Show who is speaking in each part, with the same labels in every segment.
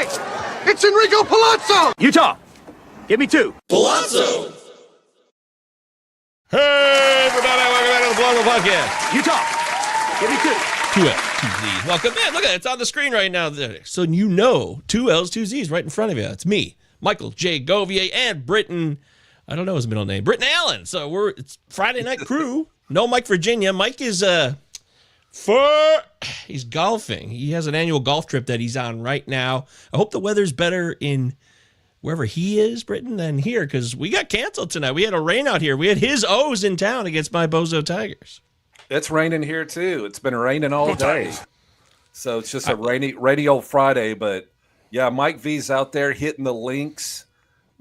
Speaker 1: Hey, it's Enrico Pallazzo.
Speaker 2: Utah, give me 2.
Speaker 3: Pallazzo.
Speaker 4: Hey, everybody, welcome back to the Pallazzo Podcast.
Speaker 2: Utah, give me 2.
Speaker 4: 2 L's, 2 Z's. Welcome in. Look at it. It's on the screen right now. So you know 2 L's, 2 Z's right in front of you. It's me, Michael J. Govier, and Britton. I don't know his middle name. Britton Allen. So it's Friday Night Crew. No Mike Virginia. Mike is he's golfing. He has an annual golf trip that he's on right now. I hope the weather's better in wherever he is, Britton, than here, because we got canceled tonight. We had a rain out here. We had his O's in town against my Bozo Tigers.
Speaker 5: It's raining here too. It's been raining all day. So it's just a rainy old Friday. But yeah, Mike V's out there hitting the links,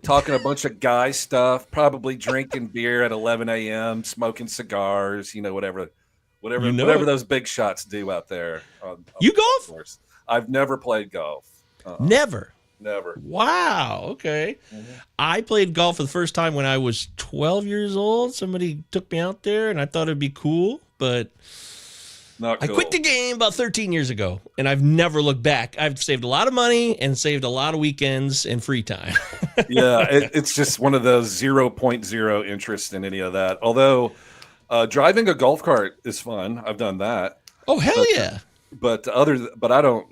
Speaker 5: talking a bunch of guy stuff, probably drinking beer at 11 a.m., smoking cigars, whatever those big shots do out there.
Speaker 4: You golf?
Speaker 5: Course. I've never played golf.
Speaker 4: Never.
Speaker 5: Wow.
Speaker 4: Okay. Mm-hmm. I played golf for the first time when I was 12 years old. Somebody took me out there, and I thought it'd be cool, but
Speaker 5: not cool.
Speaker 4: I quit the game about 13 years ago, and I've never looked back. I've saved a lot of money and saved a lot of weekends and free time.
Speaker 5: Yeah, it's just one of those 0.0 interest in any of that. Although driving a golf cart is fun. I've done that.
Speaker 4: Oh, hell yeah.
Speaker 5: But I don't.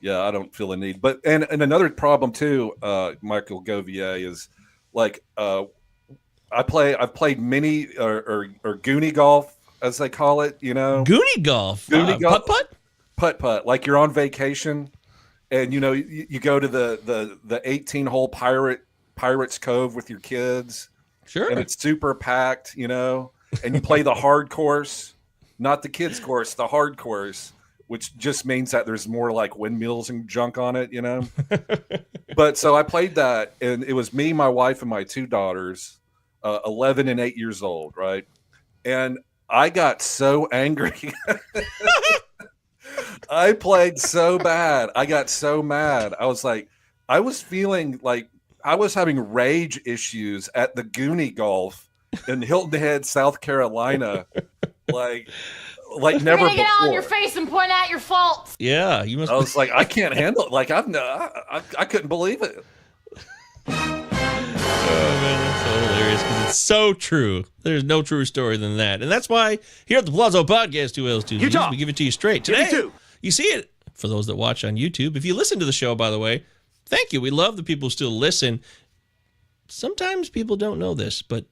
Speaker 5: Yeah, I don't feel a need. But and another problem too, Michael Govier, is like I've played mini or goonie golf, as they call it.
Speaker 4: Goonie golf. Putt
Speaker 5: putt. Like you're on vacation, and you go to the 18-hole Pirates Cove with your kids.
Speaker 4: Sure.
Speaker 5: And it's super packed, and you play the hard course, not the kids course, the hard course, which just means that there's more like windmills and junk on it, But so I played that, and it was me, my wife, and my 2 daughters, 11 and 8 years old, right? And I got so angry. I played so bad. I got so mad. I was feeling like I was having rage issues at the Goonie Golf in Hilton Head, South Carolina, like never before.
Speaker 6: Get on your face and point out your faults.
Speaker 4: Yeah, you must.
Speaker 5: I was like, I can't handle it. Like I couldn't believe it.
Speaker 4: Oh man, that's so hilarious because it's so true. There's no truer story than that, and that's why here at the Pallazzo Podcast, 2 L's, 2 Z's, we give it to you straight today. You see it for those that watch on YouTube. If you listen to the show, by the way, thank you. We love the people who still listen. Sometimes people don't know this, but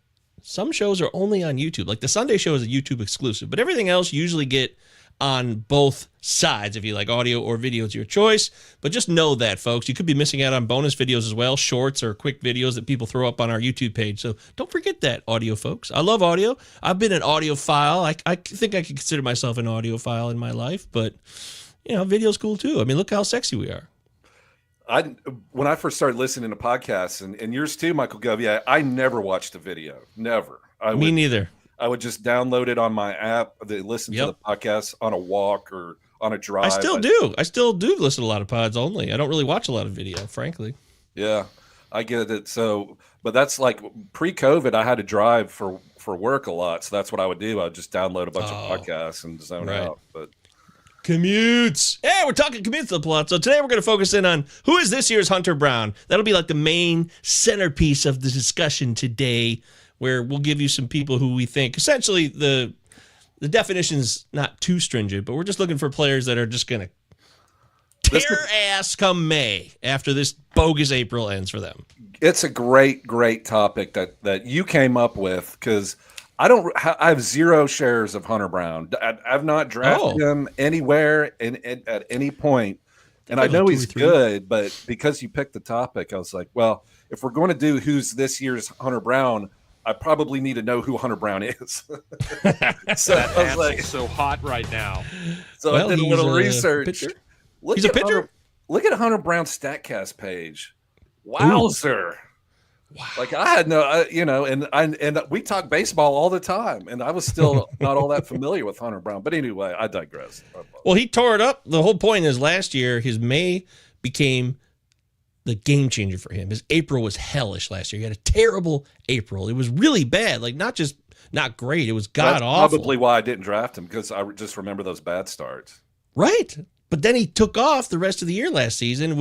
Speaker 4: some shows are only on YouTube. Like the Sunday show is a YouTube exclusive, but everything else you usually get on both sides. If you like audio or video, it's your choice. But just know that, folks. You could be missing out on bonus videos as well, shorts or quick videos that people throw up on our YouTube page. So don't forget that, audio folks. I love audio. I've been an audiophile. I think I could consider myself an audiophile in my life, but video's cool too. I mean, look how sexy we are.
Speaker 5: When I first started listening to podcasts, and yours too, Michael Govier, I never watched a video. Never.
Speaker 4: Me neither.
Speaker 5: I would just download it on my app, listen to the podcast on a walk or on a drive.
Speaker 4: I still do listen to a lot of pods only. I don't really watch a lot of video, frankly.
Speaker 5: Yeah, I get it. So, but that's like pre-COVID, I had to drive for work a lot. So that's what I would do. I would just download a bunch of podcasts and zone out. But
Speaker 4: commutes. Yeah, we're talking commutes to the Pallazzo. Today we're going to focus in on who is this year's Hunter Brown. That'll be like the main centerpiece of the discussion today, where we'll give you some people who we think essentially the definition's not too stringent, but we're just looking for players that are just going to tear ass come May after this bogus April ends for them.
Speaker 5: It's a great topic that you came up with, because I have 0 shares of Hunter Brown. I've not drafted him anywhere at any point. And I know he's good, but because you picked the topic, I was like, well, if we're going to do who's this year's Hunter Brown, I probably need to know who Hunter Brown is.
Speaker 2: So I was like, so hot right now.
Speaker 5: So I did a little research.
Speaker 4: He's a pitcher?
Speaker 5: Look at Hunter Brown's StatCast page. Wowzer. Wow. Like I had no, and we talk baseball all the time, and I was still not all that familiar with Hunter Brown. But anyway, I digress.
Speaker 4: Well, he tore it up. The whole point is last year, his May became the game changer for him. His April was hellish last year. He had a terrible April. It was really bad. Like not just not great. It was god awful.
Speaker 5: Probably why I didn't draft him, because I just remember those bad starts.
Speaker 4: Right. But then he took off the rest of the year last season.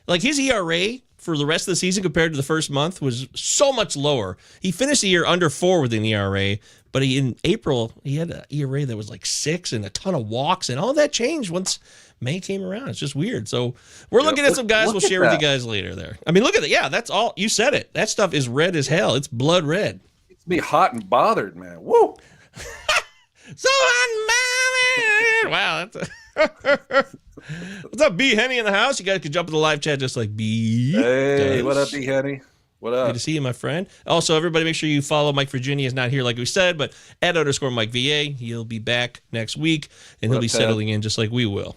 Speaker 4: Like his ERA for the rest of the season compared to the first month was so much lower. He finished the year under 4 with an ERA, but in April, he had an ERA that was like 6 and a ton of walks, and all that changed once May came around. It's just weird. So we're looking at some guys we'll share with you guys later there. I mean, look at it. Yeah, that's all. You said it. That stuff is red as hell. It's blood red.
Speaker 5: It's me hot and bothered, man. Woo!
Speaker 4: So unbothered. Wow, that's what's up, B Henny in the house? You guys can jump in the live chat just like B.
Speaker 5: Hey, what up, B Henny? What up?
Speaker 4: Good to see you, my friend. Also, everybody, make sure you follow Mike Virginia. Is not here like we said, but at _Mike VA. He'll be back next week, and he'll be settling in just like we will.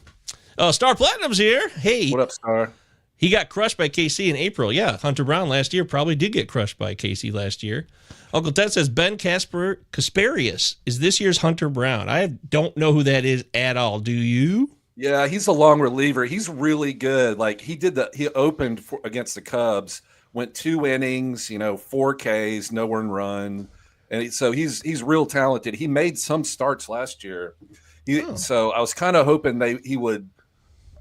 Speaker 4: Star Platinum's here. Hey,
Speaker 5: what up, Star?
Speaker 4: He got crushed by KC in April. Yeah, Hunter Brown last year probably did get crushed by KC last year. Uncle Ted says Ben Kasparius is this year's Hunter Brown. I don't know who that is at all. Do you?
Speaker 5: Yeah, he's a long reliever. He's really good. Like he opened against the Cubs, went 2 innings, 4 Ks, no earned run, and so he's real talented. He made some starts last year. So I was kind of hoping he would.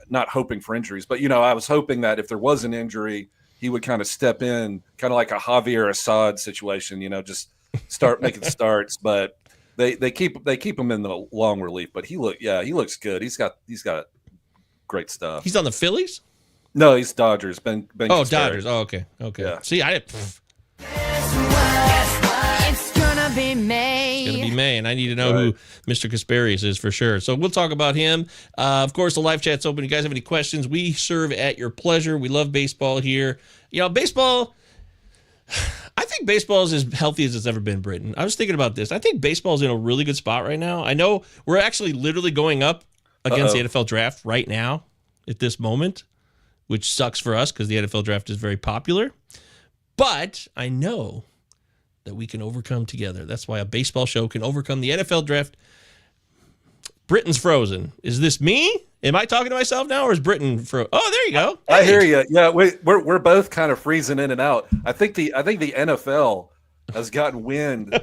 Speaker 5: Not hoping for injuries, but I was hoping that if there was an injury, he would kind of step in, kind of like a Javier Assad situation, just start making starts. But they keep him in the long relief. But he looks good. He's got great stuff.
Speaker 4: He's on the Phillies?
Speaker 5: No, he's Dodgers. Ben
Speaker 4: Dodgers. Oh, okay. Yeah. See,
Speaker 6: It's gonna be May.
Speaker 4: It's going to be May, and I need to know who Mr. Kasparius is for sure. So we'll talk about him. Of course, the live chat's open. You guys have any questions? We serve at your pleasure. We love baseball here. Baseball, I think baseball is as healthy as it's ever been, Britain. I was thinking about this. I think baseball is in a really good spot right now. I know we're actually literally going up against the NFL draft right now at this moment, which sucks for us because the NFL draft is very popular. But I know that we can overcome together. That's why a baseball show can overcome the NFL draft. Britain's frozen. Is this me? Am I talking to myself now, or is Britain frozen? Oh, there you go.
Speaker 5: Hey. I hear you. Yeah, we're both kind of freezing in and out. I think the NFL has gotten wind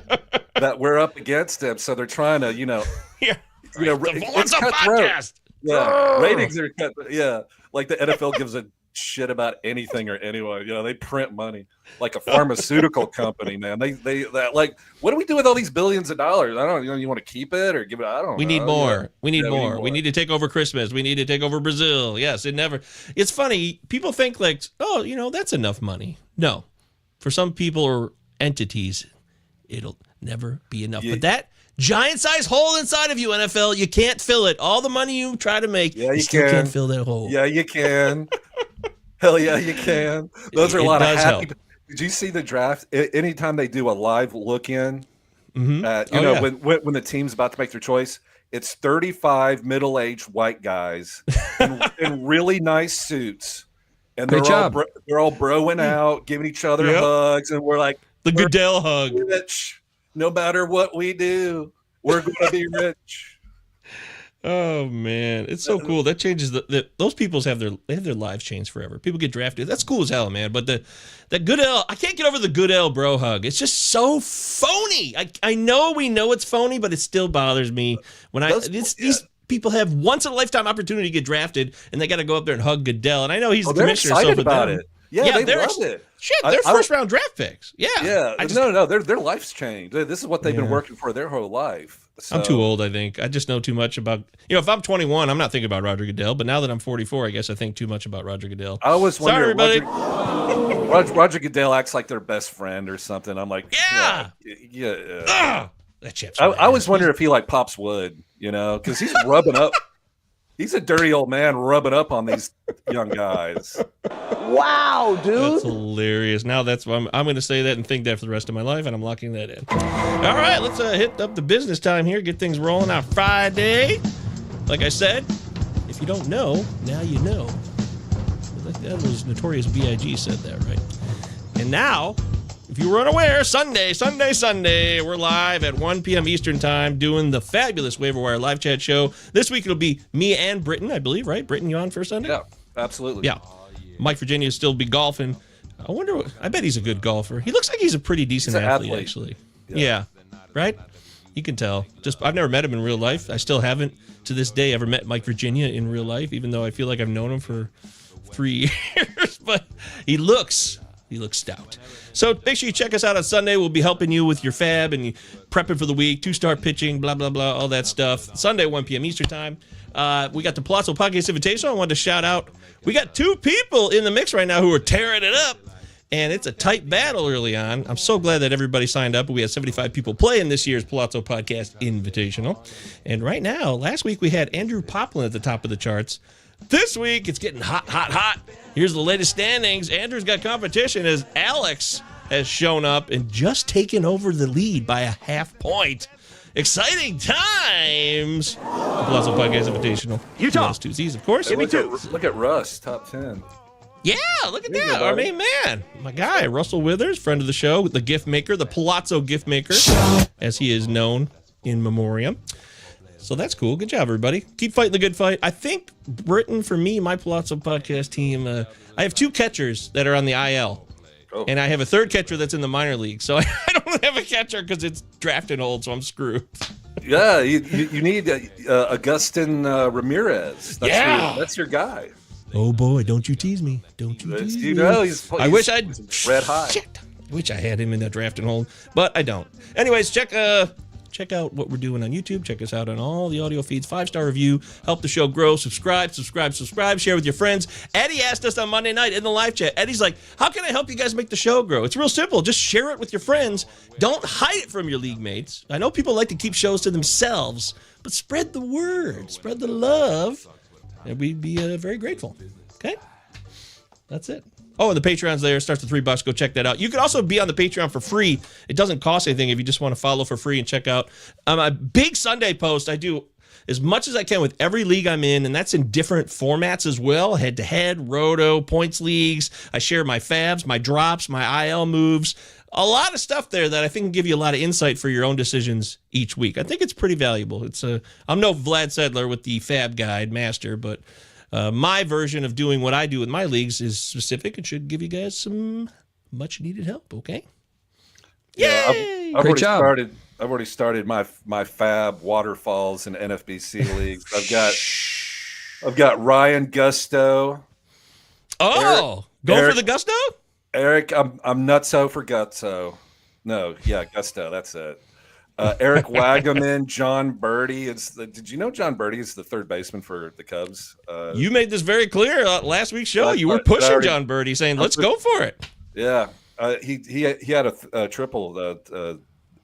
Speaker 5: that we're up against them, so they're trying to,
Speaker 4: it's a podcast.
Speaker 5: Yeah, ratings are cut. Yeah, like the NFL gives a shit about anything or anyone. They print money like a pharmaceutical company, man. They like, what do we do with all these billions of dollars? I don't know. You want to keep it or give it? I don't know.
Speaker 4: We need more. Yeah. We need more. We need to take over Christmas. We need to take over Brazil. Yes, it's funny. People think like, oh, that's enough money. No, for some people or entities, it'll never be enough. Yeah. But that giant size hole inside of you, NFL, you can't fill it. All the money you try to make, you still can't fill that hole.
Speaker 5: Yeah, you can. Hell yeah, you can. Those are a lot of happy. Did you see the draft? Anytime they do a live look-in, when the team's about to make their choice, it's 35 middle-aged white guys in really nice suits, and they're all broing out, giving each other hugs, and we're like
Speaker 4: the Goodell hug.
Speaker 5: Rich. No matter what we do, we're going to be rich.
Speaker 4: Oh man, it's so cool. That changes those people's have their lives changed forever. People get drafted. That's cool as hell, man. But the Goodell, I can't get over the Goodell bro hug. It's just so phony. I know we know it's phony, but it still bothers me when these people have once in a lifetime opportunity to get drafted, and they got to go up there and hug Goodell. And I know he's the commissioner.
Speaker 5: They're excited about it. Yeah, they love it.
Speaker 4: Shit, they're first-round draft picks. Yeah.
Speaker 5: Yeah. No, their life's changed. This is what they've been working for their whole life. So.
Speaker 4: I'm too old, I think. I just know too much about... if I'm 21, I'm not thinking about Roger Goodell. But now that I'm 44, I guess I think too much about Roger Goodell.
Speaker 5: I always wonder...
Speaker 4: Sorry,
Speaker 5: everybody. Roger Goodell acts like their best friend or something. I'm like... Yeah.
Speaker 4: That chip's
Speaker 5: I always wonder if he pops wood, because he's rubbing up... He's a dirty old man rubbing up on these young guys.
Speaker 1: Wow, dude.
Speaker 4: That's hilarious. Now I'm going to say that and think that for the rest of my life, and I'm locking that in. All right, let's hit up the business time here, get things rolling on Friday. Like I said, if you don't know, now you know. That was Notorious B.I.G. said that, right? And now, if you were unaware, Sunday, we're live at 1 p.m. Eastern Time doing the fabulous Waiver Wire live chat show. This week it'll be me and Britton, I believe, right? Britton, you on for Sunday?
Speaker 5: Yeah, absolutely.
Speaker 4: Yeah. Mike Virginia will still be golfing. I bet he's a good golfer. He looks like he's a pretty decent athlete, actually. Yeah. Right? You can tell. I've never met him in real life. I still haven't, to this day, ever met Mike Virginia in real life, even though I feel like I've known him for 3 years, but he looks stout. So make sure you check us out on Sunday. We'll be helping you with your fab and prepping for the week, 2-star pitching, blah, blah, blah, all that stuff. Sunday, 1 p.m. Eastern time. We got the Pallazzo Podcast Invitational. I wanted to shout out. We got 2 people in the mix right now who are tearing it up, and it's a tight battle early on. I'm so glad that everybody signed up. We had 75 people playing this year's Pallazzo Podcast Invitational. And right now, last week we had Andrew Poplin at the top of the charts. This week, it's getting hot, hot, hot. Here's the latest standings. Andrew's got competition as Alex has shown up and just taken over the lead by a half point. Exciting times. The Pallazzo Podcast Invitational.
Speaker 1: Utah.
Speaker 4: 2 Z's, of course.
Speaker 1: Give me 2.
Speaker 5: Look at Russ, top 10.
Speaker 4: Yeah, look at that. Our main man. My guy, Russell Withers, friend of the show, the gift maker, the Pallazzo gift maker, as he is known in memoriam. So that's cool. Good job, everybody. Keep fighting the good fight. I think Britain, for me, my Pallazzo Podcast team, I have 2 catchers that are on the IL.
Speaker 5: Oh.
Speaker 4: And I have a 3rd catcher that's in the minor league. So I don't have a catcher because it's drafting old, so I'm screwed.
Speaker 5: Yeah, you need Agustin Ramirez. That's your guy.
Speaker 4: Oh, boy, don't you tease me. Don't you tease me.
Speaker 5: You know,
Speaker 4: I wish I'd...
Speaker 5: red hot.
Speaker 4: Shit. I wish I had him in that drafting hold, but I don't. Anyways, check out what we're doing on YouTube. Check us out on all the audio feeds. 5-star review. Help the show grow. Subscribe. Share with your friends. Eddie asked us on Monday night in the live chat. Eddie's like, how can I help you guys make the show grow? It's real simple. Just share it with your friends. Don't hide it from your league mates. I know people like to keep shows to themselves, but spread the word. Spread the love. And we'd be very grateful. Okay? That's it. Oh, and the Patreon's there. It starts at $3. Go check that out. You can also be on the Patreon for free. It doesn't cost anything if you just want to follow for free and check out a big Sunday post. I do as much as I can with every league I'm in, and that's in different formats as well. Head-to-head, roto, points leagues. I share my fabs, my drops, my IL moves. A lot of stuff there that I think can give you a lot of insight for your own decisions each week. I think it's pretty valuable. I'm no Vlad Sedler with the Fab Guide Master, but my version of doing what I do with my leagues is specific and should give you guys some much-needed help, okay? Yay!
Speaker 5: I've already started my Fab waterfalls and NFBC leagues. I've got Ryan Gusto.
Speaker 4: Oh, for the Gusto?
Speaker 5: Eric, I'm nutso for Gutso. No, yeah, Gusto, that's it. Eric Wagaman, John Birdie. Did you know John Birdie is the 3rd baseman for the Cubs?
Speaker 4: You made this very clear last week's show. You were pushing John Birdie, saying, let's go for it.
Speaker 5: Yeah. He had a triple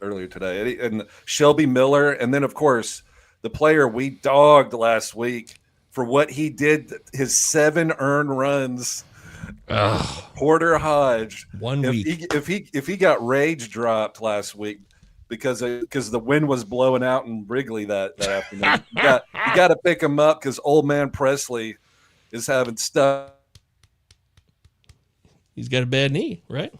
Speaker 5: earlier today. And Shelby Miller. And then, of course, the player we dogged last week for what he did, his 7 earned runs. Porter Hodge.
Speaker 4: 1 week.
Speaker 5: If he got rage dropped last week because the wind was blowing out in Wrigley that afternoon, you got to pick him up because old man Presley is having stuff.
Speaker 4: He's got a bad knee, right?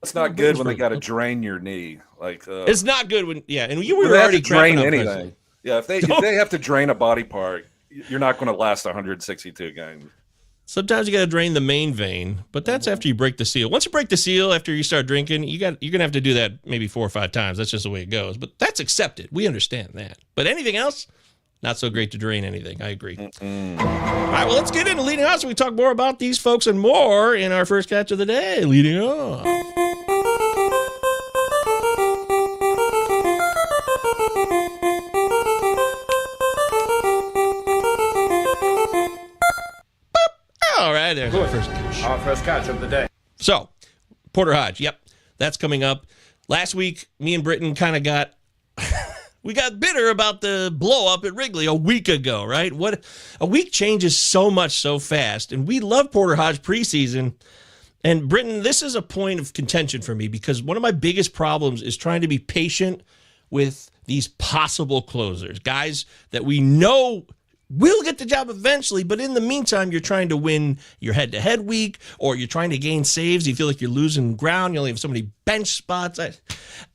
Speaker 5: It's not good when they got to drain your knee.
Speaker 4: It's not good when and you were already
Speaker 5: drain
Speaker 4: anything.
Speaker 5: Presley. Yeah, if they have to drain a body part, you're not going to last 162 games.
Speaker 4: Sometimes you got to drain the main vein, but that's after you break the seal. Once you break the seal, after you start drinking, you're going to have to do that maybe 4 or 5 times. That's just the way it goes. But that's accepted. We understand that. But anything else, not so great to drain anything. I agree. All right, well, let's get into leading off so we talk more about these folks and more in our first catch of the day. Leading off. All right, there's our first catch.
Speaker 1: Our first catch of the day.
Speaker 4: So, Porter Hodge, yep, that's coming up. Last week, me and Britton kind of got bitter about the blow up at Wrigley a week ago, right? What a week changes so much so fast, and we love Porter Hodge preseason. And Britton, this is a point of contention for me because one of my biggest problems is trying to be patient with these possible closers, guys that we know will get the job eventually, but in the meantime, you're trying to win your head-to-head week, or you're trying to gain saves. You feel like you're losing ground. You only have so many bench spots.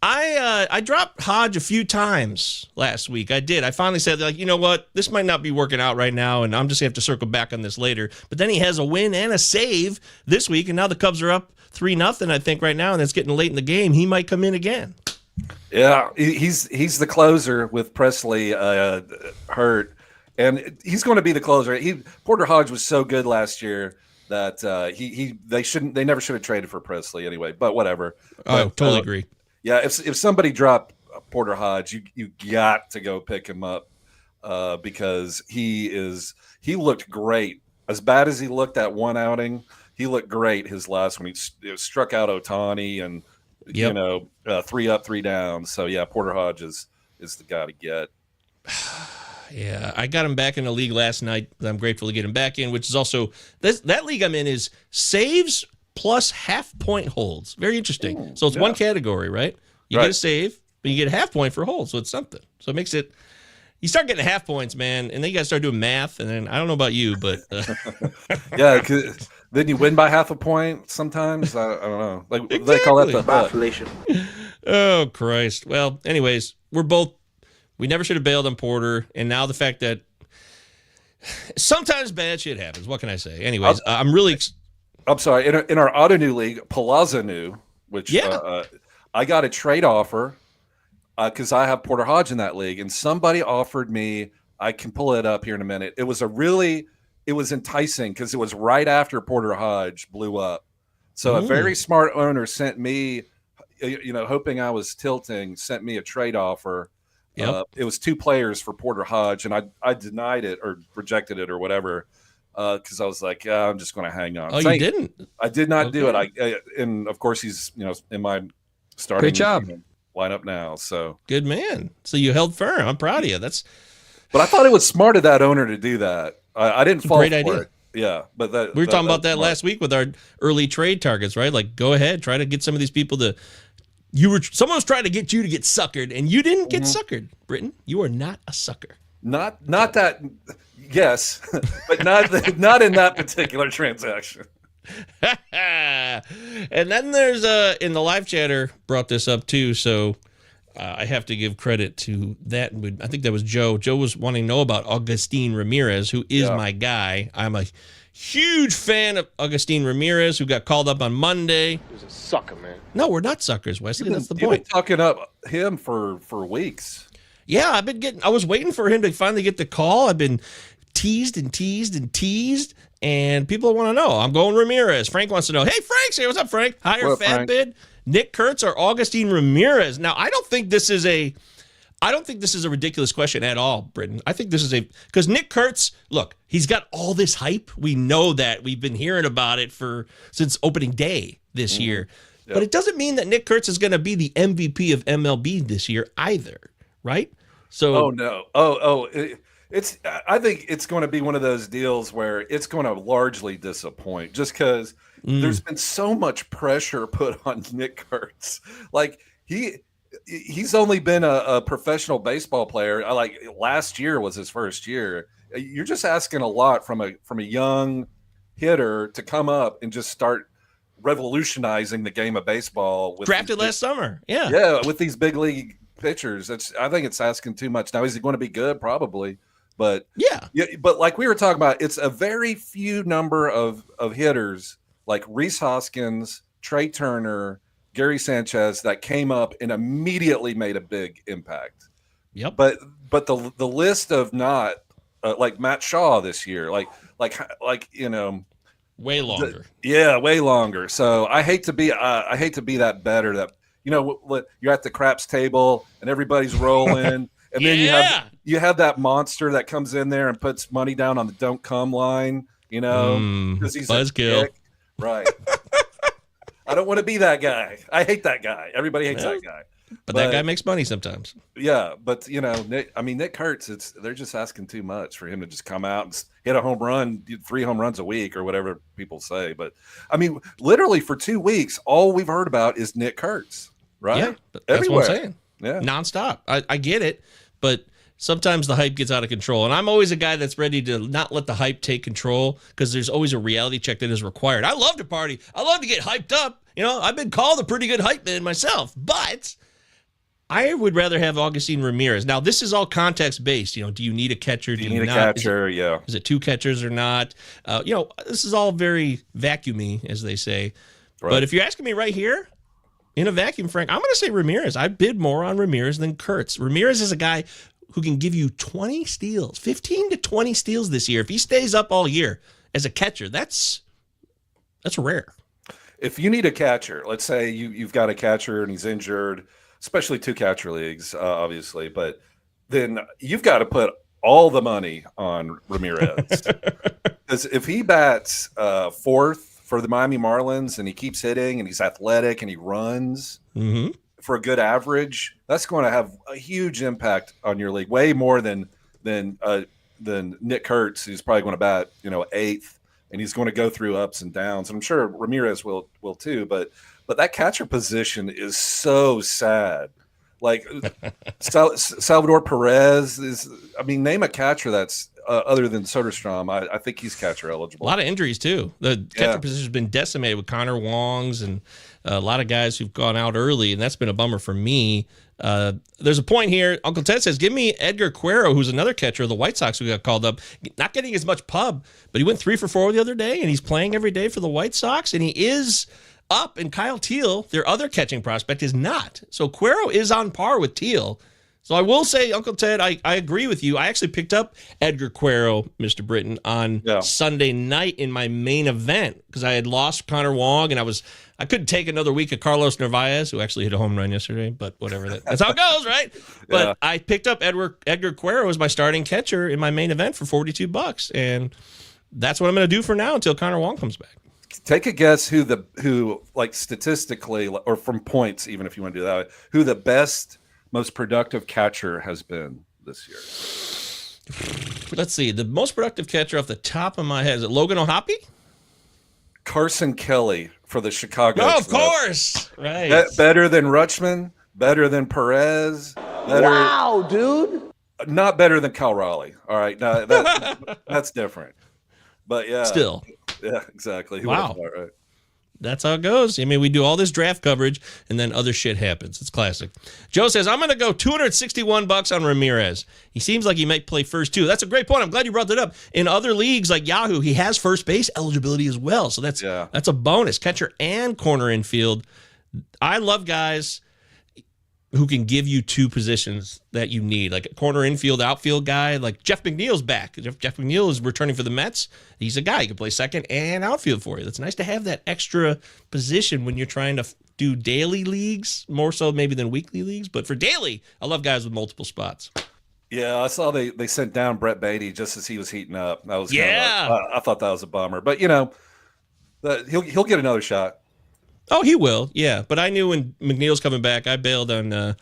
Speaker 4: I dropped Hodge a few times last week. I did. I finally said, you know what? This might not be working out right now, and I'm just going to have to circle back on this later. But then he has a win and a save this week, and now the Cubs are up 3-0, I think, right now, and it's getting late in the game. He might come in again.
Speaker 5: Yeah, he's the closer with Presley hurt. and he's going to be the closer. Porter Hodge was so good last year that they never should have traded for Presley anyway. But whatever.
Speaker 4: I totally agree.
Speaker 5: Yeah, if somebody dropped Porter Hodge, you got to go pick him up because he looked great. As bad as he looked that one outing, he looked great his last one. He struck out Ohtani and 3 up, 3 down. So yeah, Porter Hodge is the guy to get.
Speaker 4: Yeah, I got him back in the league last night. I'm grateful to get him back in, which is also that league I'm in is saves plus half-point holds. Very interesting. So it's one category, right? You get a save, but you get a half point for hold, so it's something. So it makes it. You start getting half points, man, and then you got to start doing math. And then I don't know about you, but
Speaker 5: yeah, then you win by half a point. Sometimes I don't know. Like they call that the
Speaker 1: population.
Speaker 4: Oh Christ! Well, anyways, we never should have bailed on Porter, and now the fact that sometimes bad shit happens. What can I say? Anyways, I'm really.
Speaker 5: I'm sorry. In our auto new league, Pallazzo, which I got a trade offer. Because I have Porter Hodge in that league, and somebody offered me. I can pull it up here in a minute. It was enticing because it was right after Porter Hodge blew up. So a very smart owner sent me, hoping I was tilting, sent me a trade offer. Yep. It was 2 players for Porter Hodge, and I denied it or rejected it or whatever because I was like, I'm just going to hang on.
Speaker 4: Oh, you didn't?
Speaker 5: I did not do it. And of course he's in my starting.
Speaker 1: Great job.
Speaker 5: Lineup now, so
Speaker 4: good man. So you held firm. I'm proud of you.
Speaker 5: But I thought it was smart of that owner to do that. I didn't fall for
Speaker 4: idea.
Speaker 5: it. Yeah, but
Speaker 4: we were talking about that last week with our early trade targets, right? Like, go ahead, try to get some of these people to. Someone was trying to get you to get suckered, and you didn't get suckered, Britton. You are not a sucker.
Speaker 5: Not that. Yes, but not in that particular transaction.
Speaker 4: And then there's in the live chatter brought this up too, so I have to give credit to that. I think that was Joe. Joe was wanting to know about Agustin Ramirez, who is my guy. I'm a huge fan of Agustin Ramirez, who got called up on Monday.
Speaker 1: He's a sucker, man.
Speaker 4: No, we're not suckers, Wesley. That's the
Speaker 5: You've
Speaker 4: point.
Speaker 5: been talking up him for weeks.
Speaker 4: Yeah, I was waiting for him to finally get the call. I've been teased, and people want to know. I'm going Ramirez. Frank wants to know. Hey, Frank's here. What's up, Frank? Higher fat
Speaker 5: Frank?
Speaker 4: bid. Nick Kurtz or Agustin Ramirez? Now, I don't think this is a ridiculous question at all, Britton. I think this is because Nick Kurtz, look, he's got all this hype. We know that. We've been hearing about it since opening day this year. Yep. But it doesn't mean that Nick Kurtz is going to be the MVP of MLB this year either, right? So,
Speaker 5: I think it's going to be one of those deals where it's going to largely disappoint just because there's been so much pressure put on Nick Kurtz. Like he's only been a professional baseball player. Like last year was his first year. You're just asking a lot from a young hitter to come up and just start revolutionizing the game of baseball.
Speaker 4: Drafted last summer. Yeah.
Speaker 5: Yeah. With these big league pitchers, I think it's asking too much. Now, is he going to be good? Probably. But but like we were talking about, it's a very few number of hitters like Rhys Hoskins, Trey Turner, Gary Sanchez that came up and immediately made a big impact.
Speaker 4: Yep.
Speaker 5: But the list of not like Matt Shaw this year, like
Speaker 4: way longer.
Speaker 5: Way longer. So I hate to be that better that you're at the craps table and everybody's rolling. And then you have that monster that comes in there and puts money down on the don't come line, because he's
Speaker 4: buzzkill.
Speaker 5: Right. I don't want to be that guy. I hate that guy. Everybody hates that guy.
Speaker 4: But that guy makes money sometimes.
Speaker 5: Yeah, but Nick Kurtz, they're just asking too much for him to just come out and hit a home run, 3 home runs a week or whatever people say. But I mean, literally for 2 weeks, all we've heard about is Nick Kurtz, right?
Speaker 4: Yeah, that's what I'm saying. Yeah, nonstop. I get it, but sometimes the hype gets out of control, and I'm always a guy that's ready to not let the hype take control because there's always a reality check that is required. I love to party. I love to get hyped up. I've been called a pretty good hype man myself, but I would rather have Agustin Ramirez. Now, this is all context-based. Do you need a catcher?
Speaker 5: Do you need a catcher?
Speaker 4: Is it 2 catchers or not? This is all very vacuumy, as they say. Right. But if you're asking me right here, in a vacuum, Frank, I'm going to say Ramirez. I bid more on Ramirez than Kurtz. Ramirez is a guy who can give you 20 steals, 15 to 20 steals this year. If he stays up all year as a catcher, that's rare.
Speaker 5: If you need a catcher, let's say you've got a catcher and he's injured, especially 2 catcher leagues, obviously, but then you've got to put all the money on Ramirez. Because if he bats 4th for the Miami Marlins and he keeps hitting and he's athletic and he runs for a good average, that's going to have a huge impact on your league, way more than Nick Kurtz, who's probably going to bat 8th. And he's going to go through ups and downs. And I'm sure Ramirez will too. But that catcher position is so sad. Like Salvador Perez is. I mean, name a catcher that's other than Soderstrom. I think he's catcher eligible.
Speaker 4: A lot of injuries too. The catcher position has been decimated with Connor Wong's and a lot of guys who've gone out early, and that's been a bummer for me. There's a point here. Uncle Ted says, give me Edgar Cuero, who's another catcher of the White Sox who got called up. Not getting as much pub, but he went 3 for 4 the other day, and he's playing every day for the White Sox, and he is up, and Kyle Teal, their other catching prospect, is not. So Cuero is on par with Teal. So I will say, Uncle Ted, I agree with you. I actually picked up Edgar Cuero, Mr. Britton, on Sunday night in my main event because I had lost Connor Wong, and I couldn't take another week of Carlos Narvaez, who actually hit a home run yesterday, but whatever. That's how it goes, right? But I picked up Edgar Cuero as my starting catcher in my main event for $42, and that's what I'm going to do for now until Connor Wong comes back.
Speaker 5: Take a guess who like statistically or from points, even if you want to do that, who the best, most productive catcher has been this year.
Speaker 4: Let's see. The most productive catcher off the top of my head, is it Logan O'Hoppe?
Speaker 5: Carson Kelly for the Chicago.
Speaker 4: Oh, of course. Right.
Speaker 5: Better than Rutschman, better than Perez.
Speaker 1: Wow, dude.
Speaker 5: Not better than Cal Raleigh. All right. No, that's different. But yeah.
Speaker 4: Still.
Speaker 5: Yeah, exactly.
Speaker 4: Wow. Right. That's how it goes. I mean, we do all this draft coverage, and then other shit happens. It's classic. Joe says, I'm going to go $261 on Ramirez. He seems like he might play first, too. That's a great point. I'm glad you brought that up. In other leagues like Yahoo, he has first base eligibility as well. So that's a bonus. Catcher and corner infield. I love guys who can give you 2 positions that you need, like a corner infield, outfield guy. Like Jeff McNeil's back. Jeff McNeil is returning for the Mets. He's a guy who can play second and outfield for you. It's nice to have that extra position when you're trying to do daily leagues, more so maybe than weekly leagues. But for daily, I love guys with multiple spots.
Speaker 5: Yeah, I saw they sent down Brett Beatty just as he was heating up. That was I thought that was a bummer. But he'll get another shot.
Speaker 4: Oh, he will, yeah. But I knew when McNeil's coming back, I bailed on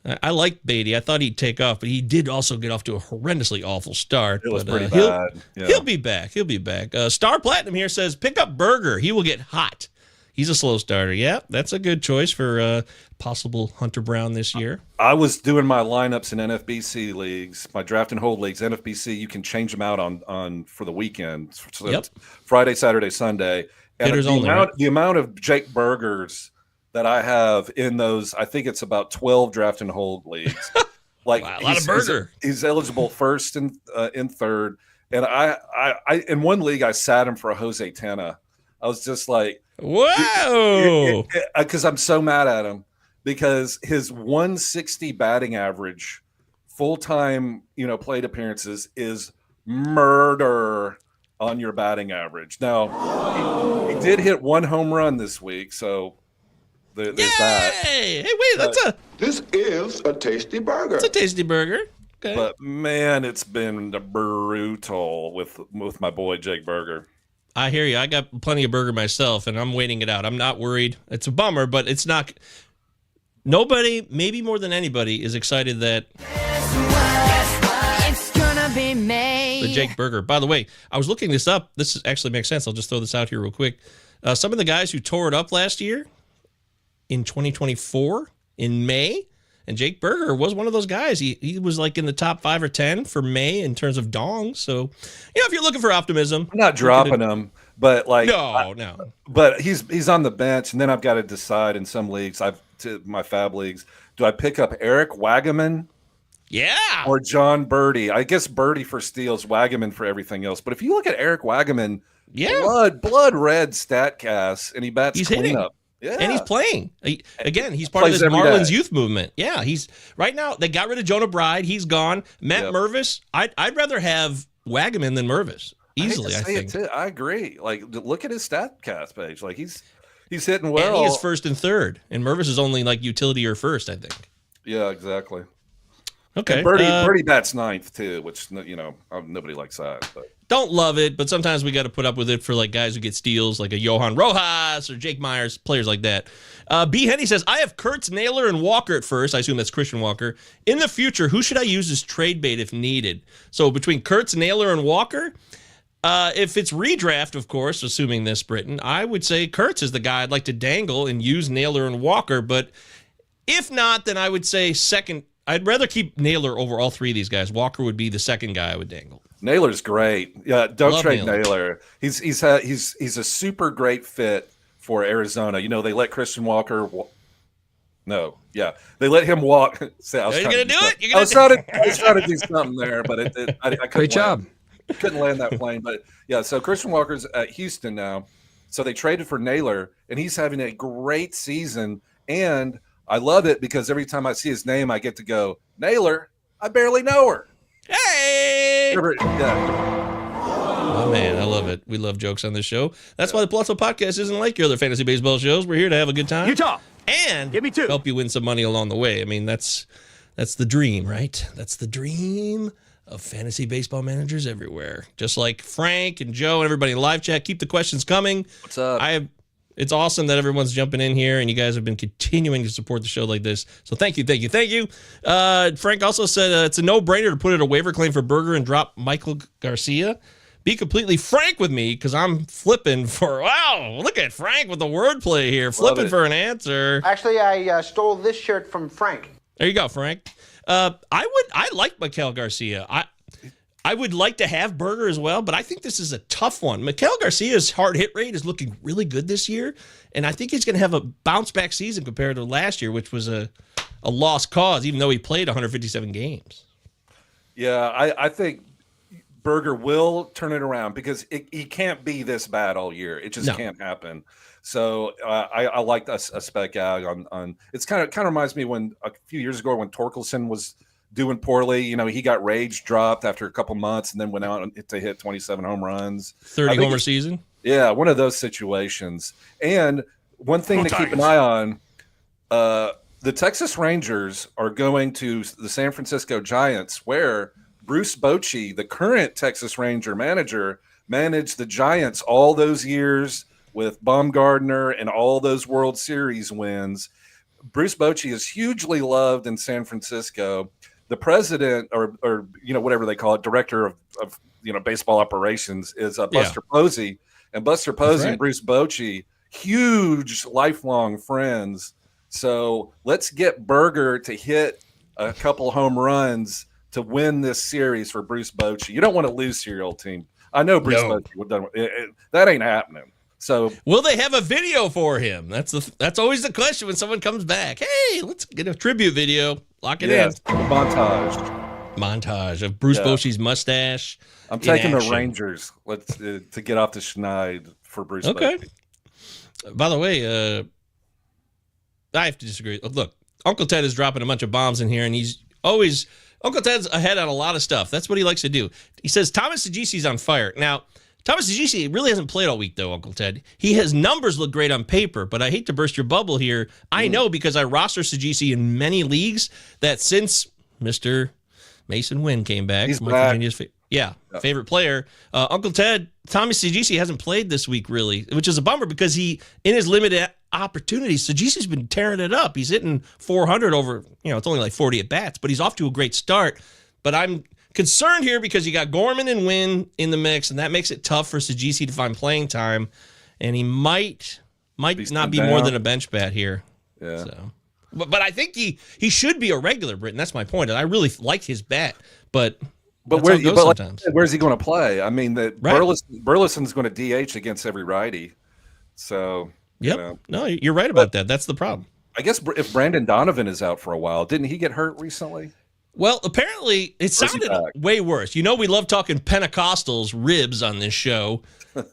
Speaker 4: I liked Beatty. I thought he'd take off, but he did also get off to a horrendously awful start.
Speaker 5: It was pretty bad.
Speaker 4: He'll be back. He'll be back. Star Platinum here says, pick up Berger. He will get hot. He's a slow starter. Yeah, that's a good choice for possible Hunter Brown this year.
Speaker 5: I was doing my lineups in NFBC leagues, my draft and hold leagues. NFBC, you can change them out on for the weekend. So Friday, Saturday, Sunday. And the amount of Jake Bergers that I have in those, I think it's about 12 draft and hold leagues. Like
Speaker 4: wow, a lot of Berger.
Speaker 5: He's eligible first and in third. And I in one league I sat him for a Jose Tena. I was just like,
Speaker 4: whoa,
Speaker 5: because I'm so mad at him because his 160 batting average, full-time plate appearances is murder on your batting average. Now, he did hit 1 home run this week, so there's that.
Speaker 4: Hey, wait,
Speaker 3: this is a tasty burger.
Speaker 4: It's a tasty burger. Okay.
Speaker 5: But man, it's been brutal with my boy Jake Berger.
Speaker 4: I hear you. I got plenty of burger myself, and I'm waiting it out. I'm not worried. It's a bummer, but it's not. Nobody, maybe more than anybody, is excited that. The Jake Berger. By the way, I was looking this up. This actually makes sense. I'll just throw this out here real quick. Some of the guys who tore it up last year in 2024 in May, and Jake Berger was one of those guys. He was like in the top 5 or 10 for May in terms of dongs. So, if you're looking for optimism,
Speaker 5: I'm not dropping him, but like
Speaker 4: no.
Speaker 5: But he's on the bench, and then I've got to decide in some leagues. My fab leagues. Do I pick up Eric Wagaman?
Speaker 4: Yeah.
Speaker 5: Or John Birdie. I guess Birdie for steals, Wagaman for everything else. But if you look at Eric Wagaman, blood red StatCast, and he bats cleanup. Yeah.
Speaker 4: And he's playing. He's part of this Marlins youth movement. Yeah, he's right now. They got rid of Jonah Bride. He's gone. Matt Mervis. I'd rather have Wagaman than Mervis. Easily, I think.
Speaker 5: I agree. Like, look at his StatCast page. Like, he's hitting well.
Speaker 4: And he is first and third. And Mervis is only like utility or first, I think.
Speaker 5: Yeah, exactly.
Speaker 4: Okay.
Speaker 5: And Birdie bats ninth too, which nobody likes that. But.
Speaker 4: Don't love it, but sometimes we got to put up with it for like guys who get steals, like a Johan Rojas or Jake Myers, players like that. B. Henny says, I have Kurtz, Naylor, and Walker at first. I assume that's Christian Walker. In the future, who should I use as trade bait if needed? So between Kurtz, Naylor, and Walker, if it's redraft, of course, assuming this, Britain, I would say Kurtz is the guy I'd like to dangle and use Naylor and Walker. But if not, then I would say second. I'd rather keep Naylor over all three of these guys. Walker would be the second guy I would dangle.
Speaker 5: Naylor's great. Yeah, don't trade Naylor. He's a super great fit for Arizona. They let Christian Walker. They let him walk. I was
Speaker 4: gonna do it.
Speaker 5: I was trying to do something there, but I couldn't.
Speaker 1: Great job.
Speaker 5: Couldn't land that plane, but yeah. So Christian Walker's at Houston now. So they traded for Naylor, and he's having a great season. And I love it because every time I see his name, I get to go, Naylor, I barely know her.
Speaker 4: Hey!
Speaker 5: Yeah.
Speaker 4: Oh, man, I love it. We love jokes on this show. That's why the Pallazzo podcast isn't like your other fantasy baseball shows. We're here to have a good time.
Speaker 1: Utah.
Speaker 4: And
Speaker 1: Give me two.
Speaker 4: Help you win some money along the way. I mean, that's the dream, right? That's the dream of fantasy baseball managers everywhere. Just like Frank and Joe and everybody in live chat. Keep the questions coming.
Speaker 1: What's up?
Speaker 4: It's awesome that everyone's jumping in here, and you guys have been continuing to support the show like this. So thank you. Frank also said it's a no-brainer to put in a waiver claim for Berger and drop Michael Garcia. Be completely frank with me, because I'm flipping for, wow, look at Frank with the wordplay here. Flipping for an answer.
Speaker 7: Actually, I stole this shirt from Frank.
Speaker 4: There you go, Frank. I like Michael Garcia. I would like to have Berger as well, but I think this is a tough one. Michael Garcia's hard hit rate is looking really good this year, and I think he's going to have a bounce back season compared to last year, which was a lost cause, even though he played 157 games.
Speaker 5: Yeah, I think Berger will turn it around because he can't be this bad all year. It just can't happen. So I like a spec out on. It's kind of reminds me when a few years ago when Torkelson was doing poorly. He got rage dropped after a couple months and then went out to hit 27 home runs.
Speaker 4: 30 homer season?
Speaker 5: Yeah, one of those situations. And one thing to keep an eye on, the Texas Rangers are going to the San Francisco Giants, where Bruce Bochy, the current Texas Ranger manager, managed the Giants all those years with Baumgartner and all those World Series wins. Bruce Bochy is hugely loved in San Francisco. The president, or whatever they call it, director of baseball operations, is Buster Posey, and Buster Posey and Bruce Bochy, huge lifelong friends. So let's get Berger to hit a couple home runs to win this series for Bruce Bochy. You don't want to lose to your old team. I know Bruce Bochy would done that ain't happening. So
Speaker 4: will they have a video for him? That's always the question when someone comes back. Hey, let's get a tribute video. Lock it in. Montage of Bruce Bochy's mustache.
Speaker 5: I'm taking the Rangers. Let's to get off the schneid for Bruce.
Speaker 4: Okay.
Speaker 5: Bochy.
Speaker 4: By the way, I have to disagree. Look, Uncle Ted is dropping a bunch of bombs in here, and Uncle Ted's ahead on a lot of stuff. That's what he likes to do. He says Thomas Saggisi's on fire. Now, Thomas Saggisi really hasn't played all week, though, Uncle Ted. His numbers look great on paper, but I hate to burst your bubble here. I know because I roster Saggisi in many leagues that since Mr. Mason Wynn came back,
Speaker 5: he's
Speaker 4: Mike Virginia's favorite player, Uncle Ted, Thomas Saggisi hasn't played this week, really, which is a bummer because in his limited opportunities, Saggisi's been tearing it up. He's hitting 400 over, it's only like 40 at bats, but he's off to a great start. But I'm concerned here because you got Gorman and Wynn in the mix, and that makes it tough for Saggisi to find playing time, and he might not be more than a bench bat here.
Speaker 5: Yeah.
Speaker 4: So, but I think he should be a regular, Britton. That's my point. And I really like his bat, but where's
Speaker 5: he going to play? I mean, Burleson's going to DH against every righty. So
Speaker 4: no, you're right about that. That's the problem.
Speaker 5: I guess if Brandon Donovan is out for a while, didn't he get hurt recently?
Speaker 4: Well, apparently it sounded way worse. You know, we love talking Pentecostals ribs on this show.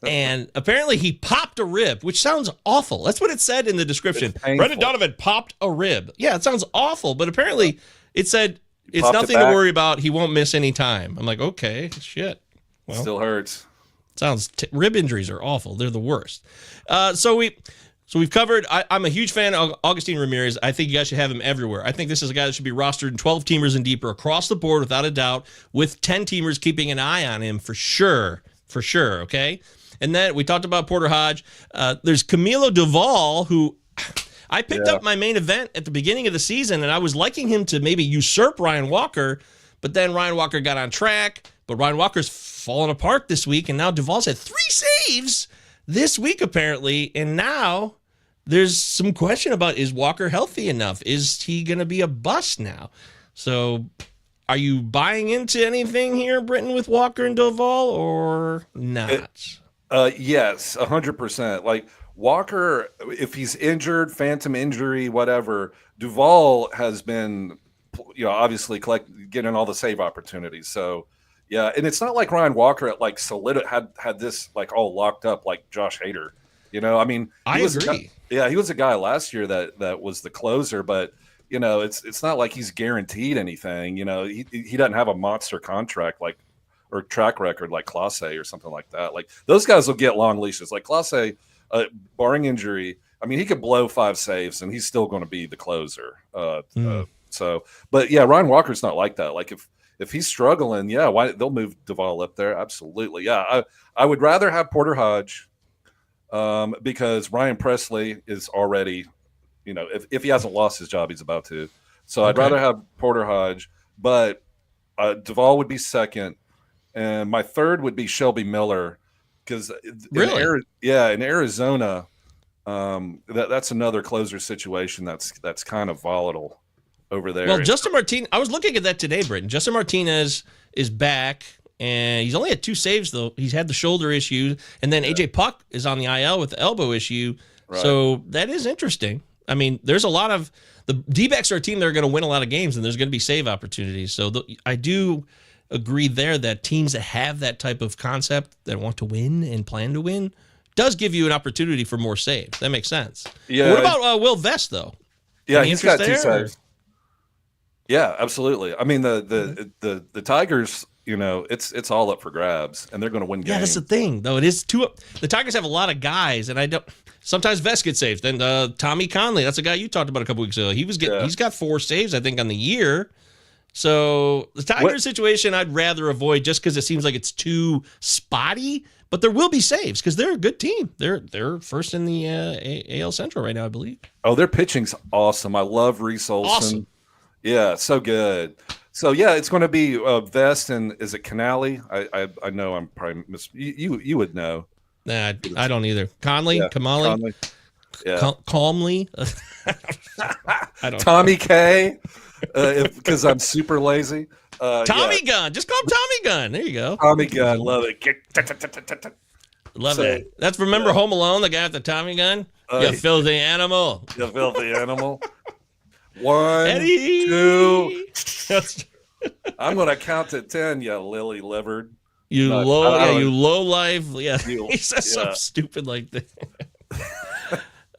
Speaker 4: And apparently he popped a rib, which sounds awful. That's what it said in the description. Brendan Donovan popped a rib. Yeah, it sounds awful. But apparently it said it's nothing to worry about. He won't miss any time. I'm like, okay, shit. Well,
Speaker 5: still hurts.
Speaker 4: Rib injuries are awful. They're the worst. So we've covered. I'm a huge fan of Augustine Ramirez. I think you guys should have him everywhere. I think this is a guy that should be rostered in 12 teamers and deeper across the board without a doubt, with 10 teamers keeping an eye on him for sure. For sure, okay? And then we talked about Porter Hodge. There's Camilo Duvall, who I picked up my main event at the beginning of the season, and I was liking him to maybe usurp Ryan Walker, but then Ryan Walker got on track, but Ryan Walker's fallen apart this week, and now Duvall's had 3 saves this week, apparently, and now there's some question about, is Walker healthy enough? Is he going to be a bust now? So are you buying into anything here, Britton, with Walker and Duvall, or not?
Speaker 5: Yes, 100%. Like Walker, if he's injured, phantom injury, whatever, Duvall has been, obviously getting all the save opportunities. So, yeah, and it's not like Ryan Walker had this like all locked up like Josh Hader. I mean,
Speaker 4: I agree.
Speaker 5: He was a guy last year that was the closer, but it's not like he's guaranteed anything. He doesn't have a monster contract or track record like Clase or something like that. Like those guys will get long leashes. Like Clase, barring injury, I mean, he could blow 5 saves and he's still going to be the closer. But yeah, Ryan Walker's not like that. Like if he's struggling, why they'll move Duvall up there? Absolutely, yeah. I would rather have Porter Hodge because Ryan Presley is already, if he hasn't lost his job, he's about to. So I'd rather have Porter Hodge, but Duvall would be second. And my third would be Shelby Miller, because in Arizona, that's another closer situation that's kind of volatile over there.
Speaker 4: Well, Justin Martinez, I was looking at that today, Britton. Justin Martinez is back, and he's only had 2 saves, though. He's had the shoulder issue, and then AJ Puck is on the IL with the elbow issue. Right. So that is interesting. I mean, there's a lot of the D-backs are a team that are going to win a lot of games, and there's going to be save opportunities. So I do agree there that teams that have that type of concept that want to win and plan to win does give you an opportunity for more saves. That makes sense. Yeah. What about Will Vest, though?
Speaker 5: Yeah, he's got 2 saves. Yeah, absolutely. I mean, the Tigers, it's all up for grabs, and they're going to win games.
Speaker 4: Yeah, that's the thing, though. It is the Tigers have a lot of guys, and sometimes Vest gets saves. Then Tommy Conley, that's a guy you talked about a couple weeks ago. He's got 4 saves, I think, on the year. So the Tigers situation I'd rather avoid just because it seems like it's too spotty, but there will be saves because they're a good team. They're first in the AL Central right now, I believe.
Speaker 5: Oh, their pitching's awesome. I love Reese Olson.
Speaker 4: Awesome.
Speaker 5: Yeah, so good. So yeah, it's going to be Vest and is it Canale? I know I'm probably you would know.
Speaker 4: Nah, I don't either. Conley, Kamali,
Speaker 5: Conley. Yeah.
Speaker 4: Calmly.
Speaker 5: I don't Tommy know. K. Because I'm super lazy.
Speaker 4: Tommy Gunn. Just call him Tommy Gunn. There you go.
Speaker 5: Tommy Gunn. Love it.
Speaker 4: Love that. That's remember Home Alone, the guy with the Tommy Gun? You filthy animal.
Speaker 5: You filthy animal. 1,
Speaker 4: Eddie.
Speaker 5: 2. I'm going to count to 10, you lily livered.
Speaker 4: You low life. Yeah. He says something stupid like that.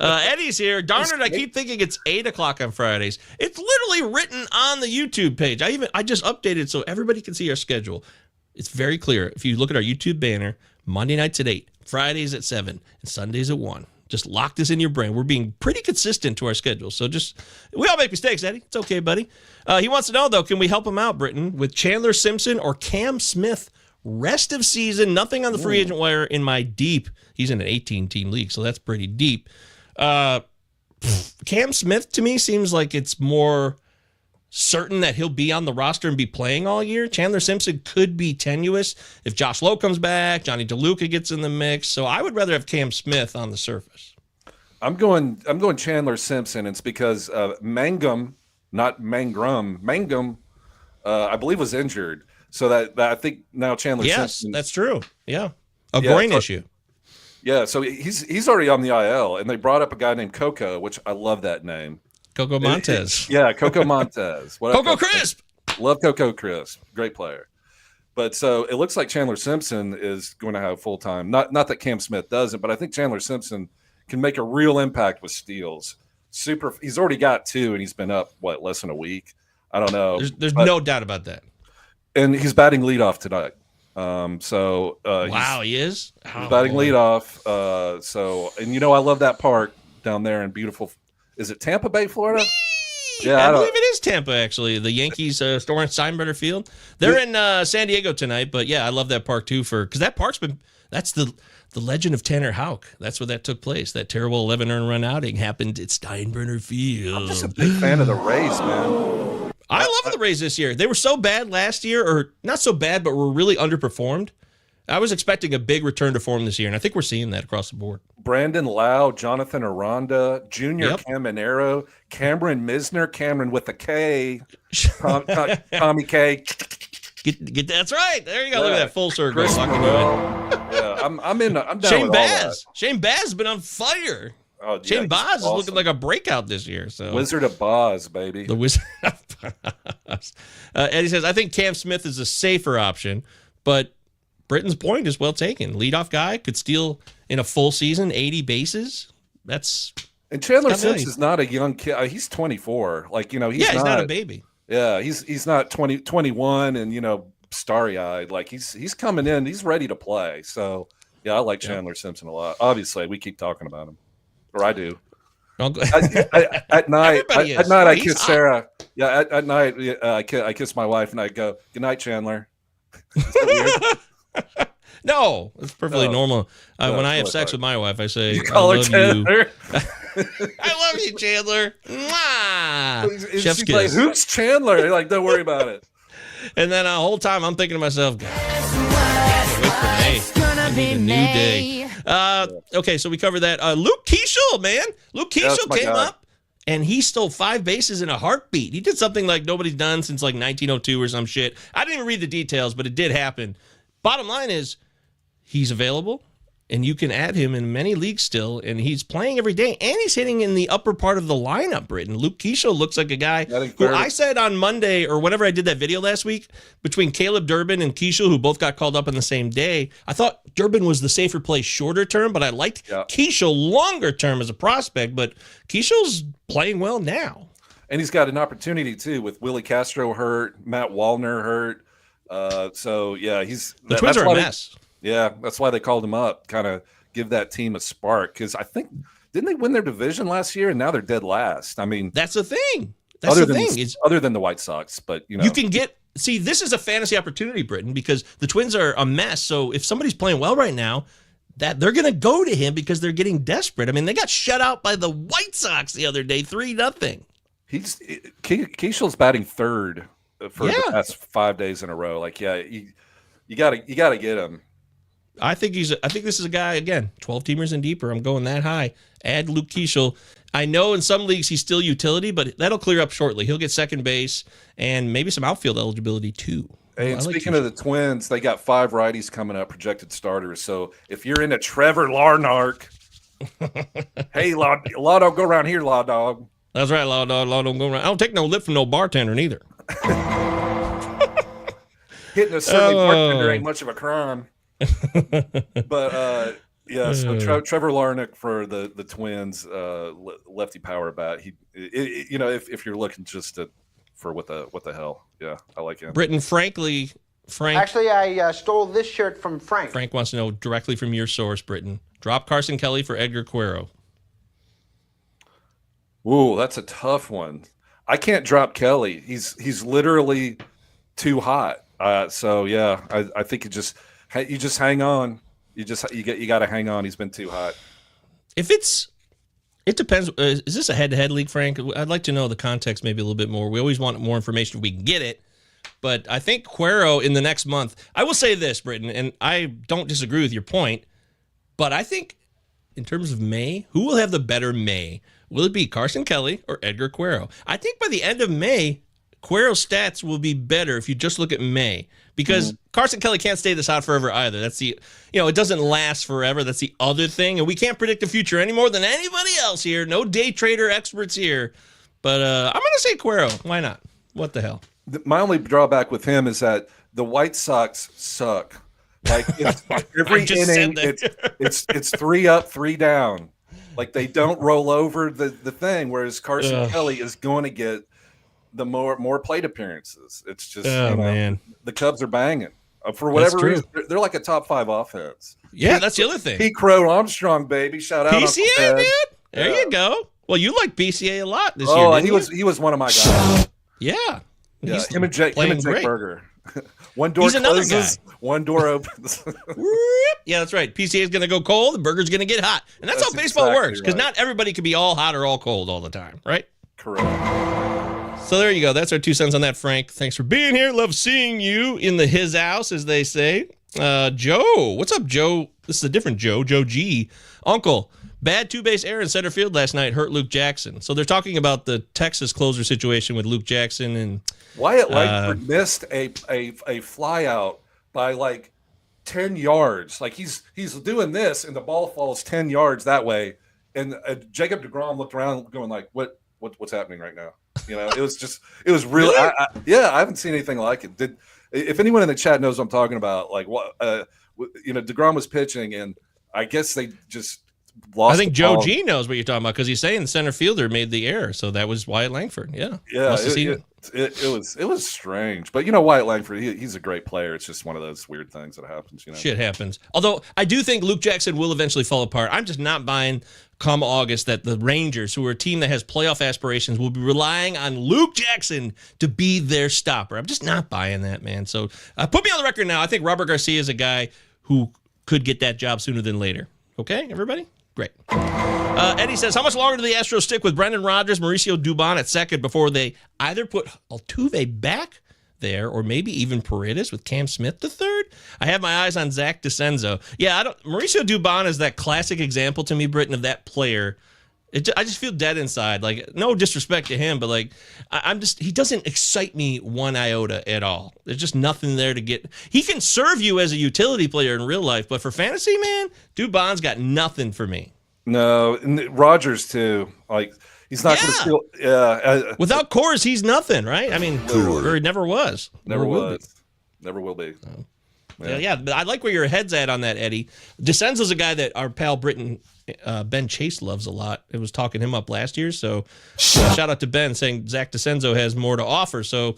Speaker 4: Eddie's here. Darn it, I keep thinking it's 8 o'clock on Fridays. It's literally written on the YouTube page. I just updated so everybody can see our schedule. It's very clear. If you look at our YouTube banner, Monday nights at 8, Fridays at 7, and Sundays at 1. Just lock this in your brain. We're being pretty consistent to our schedule. So we all make mistakes, Eddie. It's okay, buddy. He wants to know, though, can we help him out, Britton, with Chandler Simpson or Cam Smith? Rest of season, nothing on the free agent wire in my deep. He's in an 18-team league, so that's pretty deep. Cam Smith, to me, seems like it's more certain that he'll be on the roster and be playing all year. Chandler Simpson could be tenuous if Josh Lowe comes back, Johnny DeLuca gets in the mix. So I would rather have Cam Smith on the surface.
Speaker 5: I'm going Chandler Simpson. It's because Mangum, not Mangum, I believe was injured. So that I think now Chandler Simpson.
Speaker 4: Yes, that's true. Yeah. A groin issue.
Speaker 5: Yeah, so he's already on the IL, and they brought up a guy named Coco, which I love that name.
Speaker 4: Coco Montez.
Speaker 5: Coco Montez.
Speaker 4: Coco Crisp.
Speaker 5: Love Coco Crisp. Great player. But so it looks like Chandler Simpson is going to have full time. Not that Cam Smith doesn't, but I think Chandler Simpson can make a real impact with steals. He's already got 2, and he's been up less than a week. I don't know.
Speaker 4: There's no doubt about that.
Speaker 5: And he's batting leadoff tonight.
Speaker 4: He is.
Speaker 5: He's batting leadoff. And I love that park down there in beautiful. Is it Tampa Bay, Florida?
Speaker 4: Yeah, I believe it is Tampa, actually. The Yankees store in Steinbrenner Field. They're in San Diego tonight, but yeah, I love that park too because that park's that's the legend of Tanner Houck. That's where that took place. That terrible 11 earned run outing happened at Steinbrenner Field.
Speaker 5: I'm just a big fan of the Rays, man.
Speaker 4: I love the Rays this year. They were so bad last year, or not so bad, but were really underperformed. I was expecting a big return to form this year, and I think we're seeing that across the board.
Speaker 5: Brandon Lau, Jonathan Aranda, Junior Caminero, Cameron Misner, Cameron with a K, Tommy K.
Speaker 4: That's right. There you go. Look at that full circle.
Speaker 5: I'm down
Speaker 4: Shane
Speaker 5: with
Speaker 4: Baz.
Speaker 5: all that.
Speaker 4: Shane Baz has been on fire.
Speaker 5: Oh, yeah,
Speaker 4: Shane Baz is looking like a breakout this year. So
Speaker 5: Wizard of Boz, baby.
Speaker 4: The Wizard of Boz. Eddie says, I think Cam Smith is a safer option, but Britton's point is well taken. Leadoff guy could steal in a full season 80 bases.
Speaker 5: And Chandler Simpson is not a young kid. He's 24. He's
Speaker 4: not a baby.
Speaker 5: Yeah, he's not 21 and starry-eyed. Like he's coming in, he's ready to play. So yeah, I like Chandler Simpson a lot. Obviously, we keep talking about him, or I do. At night, I kiss Sarah. Yeah, at night, I kiss my wife and I go, "Good night, Chandler."
Speaker 4: No, it's perfectly normal. When I have sex with my wife, I say,
Speaker 5: "You call her Chandler."
Speaker 4: I love you, Chandler. Mwah! Chef's kiss.
Speaker 5: Like, who's Chandler? Like, don't worry about it.
Speaker 4: And then the whole time I'm thinking to myself, God, it's gonna be a new day. Okay, so we covered that. Luke Keeschel, man. Luke Keeschel came up and he stole 5 bases in a heartbeat. He did something like nobody's done since like 1902 or some shit. I didn't even read the details, but it did happen. Bottom line is he's available. And you can add him in many leagues still, and he's playing every day, and he's hitting in the upper part of the lineup, Britton. Luke Keeschel looks like a guy who I said on Monday, or whenever I did that video last week, between Caleb Durbin and Keeschel, who both got called up on the same day, I thought Durbin was the safer play shorter term, but I liked Keeschel longer term as a prospect, but Keeschel's playing well now.
Speaker 5: And he's got an opportunity, too, with Willie Castro hurt, Matt Wallner hurt.
Speaker 4: The Twins are a mess.
Speaker 5: Yeah, that's why they called him up, kind of give that team a spark. Because I think, didn't they win their division last year? And now they're dead last. I mean,
Speaker 4: that's the thing.
Speaker 5: Other than the White Sox, but
Speaker 4: you can this is a fantasy opportunity, Britton, because the Twins are a mess. So if somebody's playing well right now, that they're going to go to him because they're getting desperate. I mean, they got shut out by the White Sox the other day, 3-0.
Speaker 5: Keeschel's batting third for the past 5 days in a row. Like, you gotta get him.
Speaker 4: I think this is a guy, again, 12 teamers and deeper. I'm going that high. Add Luke Keeschel. I know in some leagues he's still utility, but that'll clear up shortly. He'll get second base and maybe some outfield eligibility too.
Speaker 5: Hey, and speaking of the Twins, they got 5 righties coming up, projected starters. So if you're into Trevor Larnach, hey, Law Dog, go around here, Law Dog.
Speaker 4: That's right, Law Dog, go around. I don't take no lip from no bartender neither.
Speaker 5: Hitting a silly bartender ain't much of a crime. But so Trevor Larnach for the Twins, lefty power bat. If you're looking just for what the hell, I like him.
Speaker 4: Britton, Frank.
Speaker 7: Actually, I stole this shirt from Frank.
Speaker 4: Frank wants to know directly from your source, Britton. Drop Carson Kelly for Edgar Quero.
Speaker 5: Ooh, that's a tough one. I can't drop Kelly. He's literally too hot. I think you just hang on. You got to hang on. He's been too hot.
Speaker 4: It depends. Is this a head-to-head league, Frank? I'd like to know the context maybe a little bit more. We always want more information if we can get it. But I think Quero in the next month. I will say this, Britton, and I don't disagree with your point. But I think in terms of May, who will have the better May? Will it be Carson Kelly or Edgar Quero? I think by the end of May, Quero's stats will be better if you just look at May. Because Carson Kelly can't stay this hot forever either. That's it doesn't last forever. That's the other thing. And we can't predict the future any more than anybody else here. No day trader experts here. But I'm going to say Quero. Why not? What the hell?
Speaker 5: my only drawback with him is that the White Sox suck. Like every inning, it's 3 up, 3 down. Like they don't roll over the thing. Whereas Carson Kelly is going to get the more plate appearances. It's just man, the Cubs are banging for whatever reason. They're like a top 5 offense.
Speaker 4: Yeah, that's the other thing.
Speaker 5: Pete Crow Armstrong, baby, shout out
Speaker 4: PCA, man. There you go. Well, you like BCA a lot this year.
Speaker 5: Oh, he was one of my guys.
Speaker 4: Yeah.
Speaker 5: Him and Jake Berger. One door closes, one door opens.
Speaker 4: Yeah, that's right. PCA is going to go cold, the Burger's going to get hot. And that's how baseball works, because not everybody can be all hot or all cold all the time, right?
Speaker 5: Correct.
Speaker 4: So there you go. That's our 2 cents on that, Frank. Thanks for being here. Love seeing you in his house, as they say. Joe. What's up, Joe? This is a different Joe. Joe G. Uncle. Bad 2-base error in center field last night hurt Luke Jackson. So they're talking about the Texas closer situation with Luke Jackson and
Speaker 5: Wyatt Langford missed a fly out by like 10 yards. Like he's doing this and the ball falls 10 yards that way. And Jacob deGrom looked around going like, what's happening right now? You know, it was really, I haven't seen anything like it. If anyone in the chat knows what I'm talking about, like what, deGrom was pitching and I guess they just lost.
Speaker 4: I think Joe G knows what you're talking about because he's saying the center fielder made the error, so that was Wyatt Langford. Yeah,
Speaker 5: it was strange, but Wyatt Langford, he's a great player. It's just one of those weird things that happens.
Speaker 4: Shit happens. Although I do think Luke Jackson will eventually fall apart. I'm just not buying come August that the Rangers, who are a team that has playoff aspirations, will be relying on Luke Jackson to be their stopper. I'm just not buying that, man. So put me on the record now. I think Robert Garcia is a guy who could get that job sooner than later. Okay, everybody? Great. Eddie says, how much longer do the Astros stick with Brendan Rodgers, Mauricio Dubon at second before they either put Altuve back there or maybe even Paredes with Cam Smith the third? I have my eyes on Zach DeCenzo. Yeah, Mauricio Dubon is that classic example to me, Britton, of that player. I just feel dead inside. Like, no disrespect to him, but like, he doesn't excite me one iota at all. There's just nothing there to get. He can serve you as a utility player in real life, but for fantasy, man, Dubon's got nothing for me.
Speaker 5: No, and Rodgers too. Like, he's not going to steal. Yeah.
Speaker 4: Without Coors, he's nothing, right? I mean, or it never was.
Speaker 5: Never was. Never will be.
Speaker 4: Yeah, but I like where your head's at on that, Eddie. DeCenzo's a guy that our pal Britton, Ben Chase, loves a lot. It was talking him up last year, so shout out to Ben saying Zach DeCenzo has more to offer. So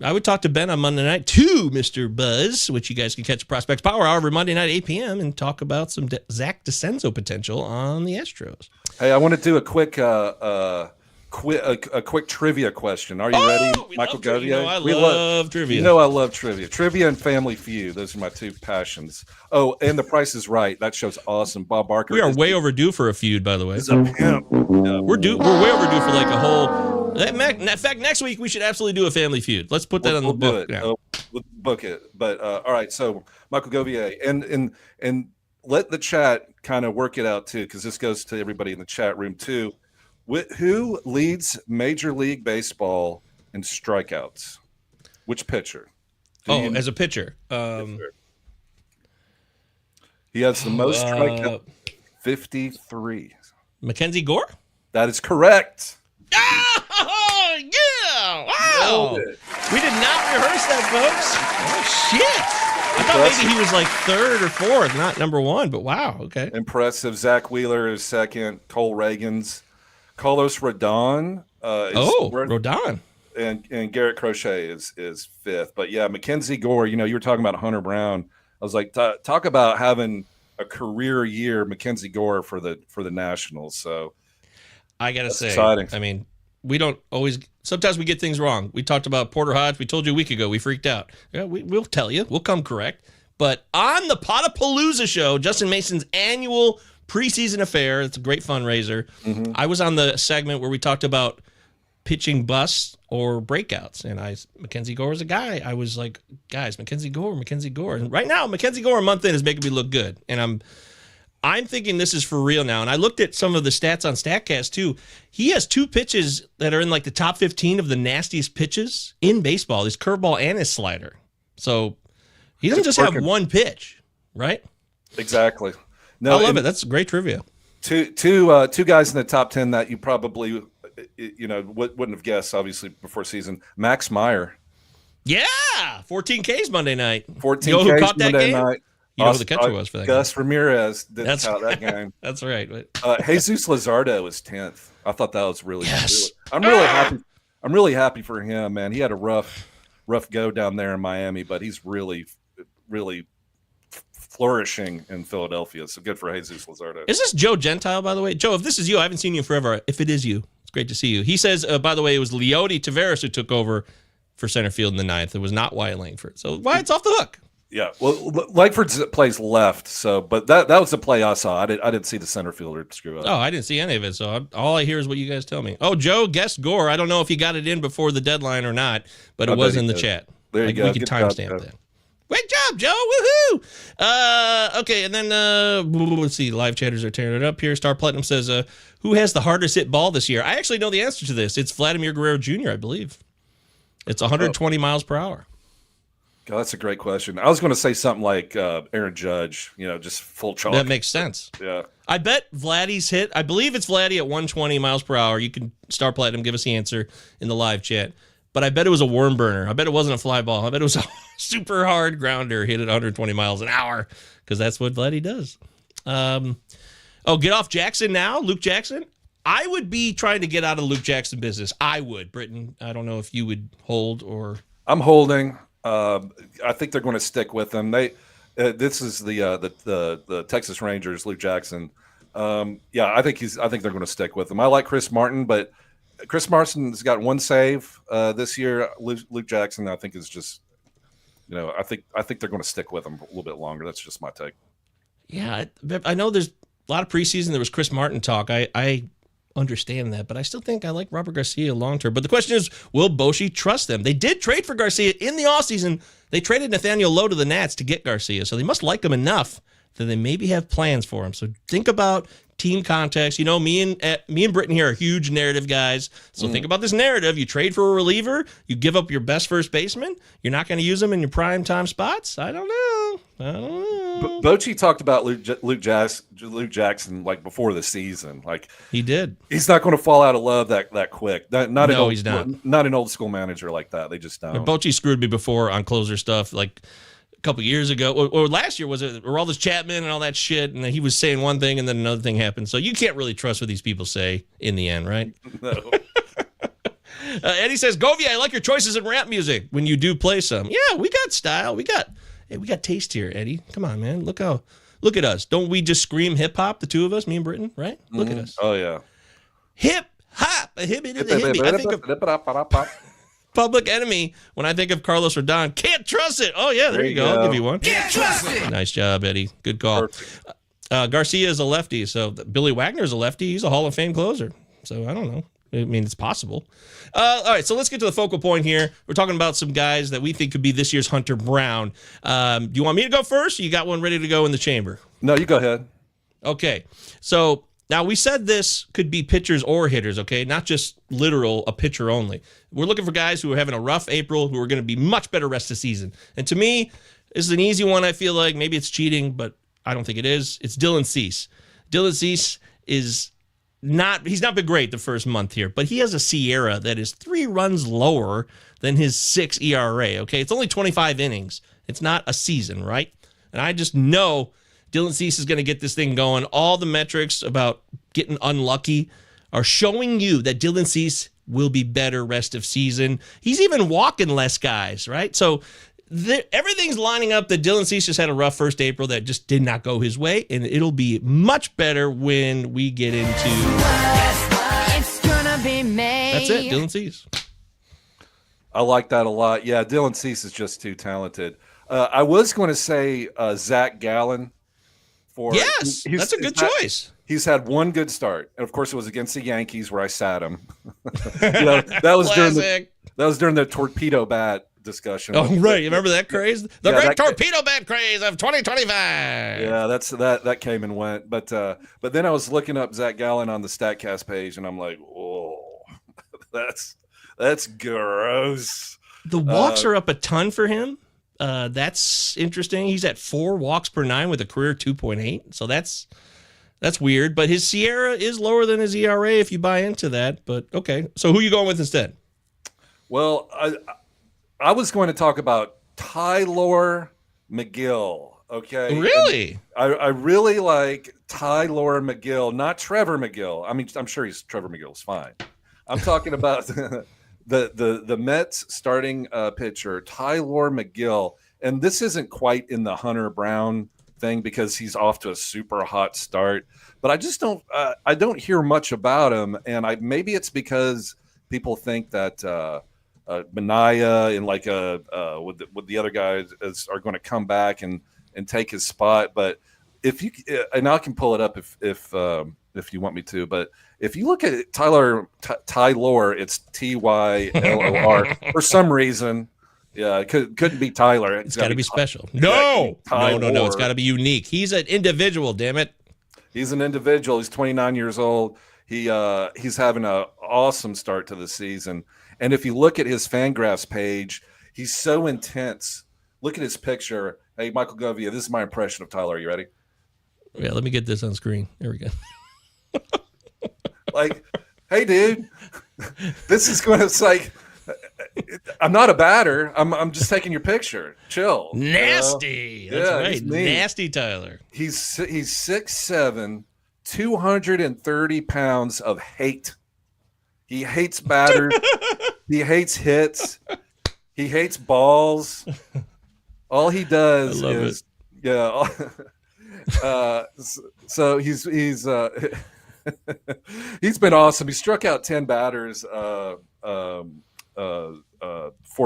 Speaker 4: I would talk to Ben on Monday night too, Mr. Buzz, which you guys can catch at Prospects Power Hour every Monday night, 8 p.m., and talk about some Zach DeCenzo potential on the Astros.
Speaker 5: Hey, I want to do a quick quick trivia question. Are you ready, Michael Govier?
Speaker 4: I love trivia.
Speaker 5: I love trivia. Trivia and Family Feud. Those are my two passions. Oh, and The Price is Right. That show's awesome. Bob Barker.
Speaker 4: We are way overdue for a feud, by the way.
Speaker 5: He's a pimp. Yeah.
Speaker 4: We're way overdue for like a whole. In fact, next week we should absolutely do a Family Feud. Let's put that on the book.
Speaker 5: We'll book it. But all right. So Michael Govier and let the chat kind of work it out too, because this goes to everybody in the chat room too. Who leads Major League Baseball in strikeouts? Which pitcher?
Speaker 4: As a pitcher.
Speaker 5: He has the most strikeouts, 53.
Speaker 4: Mackenzie Gore?
Speaker 5: That is correct.
Speaker 4: Oh, yeah! Wow! We did not rehearse that, folks. Oh, shit! I thought maybe he was like third or fourth, not number one, but wow, okay.
Speaker 5: Impressive. Zach Wheeler is second. Cole Reagans. Carlos Rodon.
Speaker 4: Rodon.
Speaker 5: And Garrett Crochet is fifth. But yeah, Mackenzie Gore, you were talking about Hunter Brown. I was like, talk about having a career year, Mackenzie Gore for the Nationals. So
Speaker 4: I gotta say,
Speaker 5: exciting.
Speaker 4: I mean, we don't always. Sometimes we get things wrong. We talked about Porter Hodge. We told you a week ago. We freaked out. Yeah, we'll tell you. We'll come correct. But on the Potapalooza show, Justin Mason's annual preseason affair. It's a great fundraiser. Mm-hmm. I was on the segment where we talked about pitching busts or breakouts, and Mackenzie Gore was a guy. I was like, guys, Mackenzie Gore. And right now, Mackenzie Gore a month in is making me look good, and I'm thinking this is for real now. And I looked at some of the stats on StatCast too. He has 2 pitches that are in like the top 15 of the nastiest pitches in baseball. His curveball and his slider. So he doesn't just have one pitch, right?
Speaker 5: Exactly. No,
Speaker 4: I love it. That's great trivia.
Speaker 5: Two guys in the top 10 that you probably wouldn't have guessed, obviously, before season. Max Meyer,
Speaker 4: Yeah, 14 Ks Monday night.
Speaker 5: 14
Speaker 4: You know who
Speaker 5: Ks
Speaker 4: caught that
Speaker 5: Monday
Speaker 4: game?
Speaker 5: night.
Speaker 4: You know who the catcher was for that
Speaker 5: Gus
Speaker 4: game.
Speaker 5: Ramirez didn't count that game.
Speaker 4: That's right.
Speaker 5: Jesus Luzardo was 10th. I thought that was really
Speaker 4: Yes.
Speaker 5: I'm really happy. I'm really happy for him, man. He had a rough go down there in Miami, but he's really flourishing in Philadelphia. So good for Jesus Luzardo.
Speaker 4: Is this Joe Gentile, by the way? Joe, if this is you, I haven't seen you forever. If it is you, it's great to see you. He says, by the way, it was Leody Taveras who took over for center field in the ninth. It was not Wyatt Langford. So Wyatt's off the hook.
Speaker 5: Yeah, well, Langford plays left, so but that was the play I saw. I didn't see the center fielder screw up.
Speaker 4: Oh, I didn't see any of it, so all I hear is what you guys tell me. Oh, Joe guessed Gore. I don't know if he got it in before the deadline or not, but it was in the chat.
Speaker 5: There you go.
Speaker 4: We can timestamp that. Great job, Joe. Woohoo! Okay, and then let's see. Live chatters are tearing it up here. Star Platinum says, who has the hardest hit ball this year? I actually know the answer to this. It's Vladimir Guerrero Jr., I believe. It's 120 miles per hour.
Speaker 5: God, that's a great question. I was going to say something like Aaron Judge, just full chalk.
Speaker 4: That makes sense.
Speaker 5: Yeah.
Speaker 4: I bet Vladdy's hit. I believe it's Vladdy at 120 miles per hour. You can Star Platinum give us the answer in the live chat. But I bet it was a worm burner. I bet it wasn't a fly ball. I bet it was a super hard grounder hit at 120 miles an hour because that's what Vladdy does. Get off Jackson now, Luke Jackson. I would be trying to get out of Luke Jackson business. I would, Britton. I don't know if you would hold or.
Speaker 5: I'm holding. I think they're going to stick with him. This is the Texas Rangers, Luke Jackson. I think they're going to stick with him. I like Chris Martin, but Chris Martin's got one save this year. Luke Jackson, I think, is just, I think they're going to stick with him a little bit longer. That's just my take.
Speaker 4: Yeah, I know there's a lot of preseason. There was Chris Martin talk. I understand that, but I still think I like Robert Garcia long term. But the question is, will Bochy trust them? They did trade for Garcia in the offseason. They traded Nathaniel Lowe to the Nats to get Garcia, so they must like him enough that they maybe have plans for him. So think about team context. Me and Britton here are huge narrative guys. So think about this narrative. You trade for a reliever. You give up your best first baseman. You're not going to use them in your prime time spots. I don't know.
Speaker 5: Bochy talked about Luke Jackson like before the season. Like
Speaker 4: he did.
Speaker 5: He's not going to fall out of love that quick.
Speaker 4: He's not.
Speaker 5: Not an old school manager like that. They just don't.
Speaker 4: Bochy screwed me before on closer stuff. Like a couple years ago, or last year, was it Aroldis Chapman and all that shit, and he was saying one thing and then another thing happened. So you can't really trust what these people say in the end, right?
Speaker 5: No.
Speaker 4: Eddie says, Govia, I like your choices in rap music when you do play some. Yeah, we got style. We got taste here, Eddie. Come on, man. Look at us. Don't we just scream hip hop, the two of us, me and Britton, right? Look at us.
Speaker 5: Oh yeah.
Speaker 4: Hip hop, a hip. I think of Public Enemy when I think of Carlos Rodon. Can't trust it. Oh yeah, there you go. I'll give you one. Can't trust it. Nice job, Eddie. Good call. Garcia is a lefty, so Billy Wagner is a lefty. He's a Hall of Fame closer. So I don't know. I mean, it's possible. All right, so let's get to the focal point here. We're talking about some guys that we think could be this year's Hunter Brown. Do you want me to go first? Or you got one ready to go in the chamber?
Speaker 5: No, you go ahead.
Speaker 4: Okay, so now we said this could be pitchers or hitters, okay? Not just literal, a pitcher only. We're looking for guys who are having a rough April, who are going to be much better rest of the season. And to me, this is an easy one, I feel like. Maybe it's cheating, but I don't think it is. It's Dylan Cease. Dylan Cease is he's not been great the first month here, but he has a Sierra that is 3 runs lower than his 6 ERA, okay? It's only 25 innings. It's not a season, right? And I just know Dylan Cease is going to get this thing going. All the metrics about getting unlucky are showing you that Dylan Cease will be better rest of season. He's even walking less guys, right? So everything's lining up that Dylan Cease just had a rough first April that just did not go his way, and it'll be much better when we get into...
Speaker 6: It's gonna be May.
Speaker 4: That's it, Dylan Cease.
Speaker 5: I like that a lot. Yeah, Dylan Cease is just too talented. I was going to say Zach Gallen.
Speaker 4: Yes, that's a good choice.
Speaker 5: He's had one good start, and of course, it was against the Yankees where I sat him. That was during the torpedo bat discussion.
Speaker 4: Oh, right. You remember that craze? The great torpedo bat craze of 2025.
Speaker 5: Yeah, that came and went. But then I was looking up Zach Gallen on the StatCast page, and I'm like, whoa, that's gross.
Speaker 4: The walks are up a ton for him. That's interesting. He's at 4 walks per 9 with a career 2.8. So that's weird. But his Sierra is lower than his ERA if you buy into that. But okay. So who are you going with instead?
Speaker 5: Well, I was going to talk about Tyler McGill. Okay.
Speaker 4: Really?
Speaker 5: I really like Tyler McGill, not Trevor McGill. I mean, I'm sure Trevor McGill's fine. I'm talking about the Mets starting pitcher, Tyler McGill. And this isn't quite in the Hunter Brown thing because he's off to a super hot start. But I just don't I don't hear much about him. And maybe it's because people think that Mania and like with the other guys are going to come back and take his spot. But if you and I can pull it up if you want me to, but if you look at Tyler, it's Tyllor for some reason. Yeah, it couldn't be Tyler.
Speaker 4: It's got to be special. No. It's got to be unique. He's an individual. Damn it.
Speaker 5: He's an individual. He's 29 years old. He's having an awesome start to the season. And if you look at his Fangraphs page, he's so intense. Look at his picture. Hey, Michael Govia, this is my impression of Tyler. Are you ready?
Speaker 4: Yeah, let me get this on screen. There we go.
Speaker 5: Like, hey, dude, this is going to, it's like, I'm not a batter. I'm just taking your picture. Chill.
Speaker 4: Nasty. That's right. Nasty Tyler.
Speaker 5: He's 6'7", 230 pounds of hate. He hates batters. He hates hits. He hates balls. All he does is so he's he's been awesome. He struck out 10 batters 4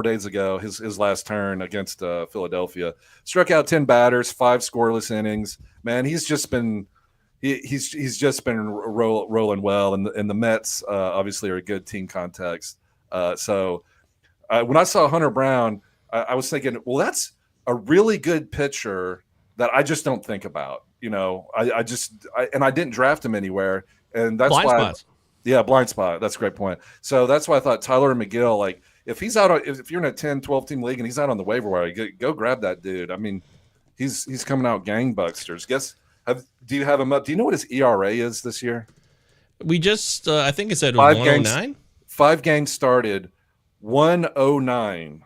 Speaker 5: days ago. His last turn against Philadelphia, struck out 10 batters, 5 scoreless innings. Man, he's just been rolling well, and the Mets obviously are a good team context. So when I saw Hunter Brown, I was thinking, well, that's a really good pitcher that I just don't think about. You know, I didn't draft him anywhere, and that's
Speaker 4: blind
Speaker 5: why.
Speaker 4: Spots.
Speaker 5: Yeah, blind spot. That's a great point. So that's why I thought Tyler McGill, like if he's out, if you're in a 10, 12 team league and he's out on the waiver wire, go grab that dude. I mean, he's coming out gangbusters. Do you have him up? Do you know what his ERA is this year?
Speaker 4: We just, I think it said 109.
Speaker 5: 5 games started, 109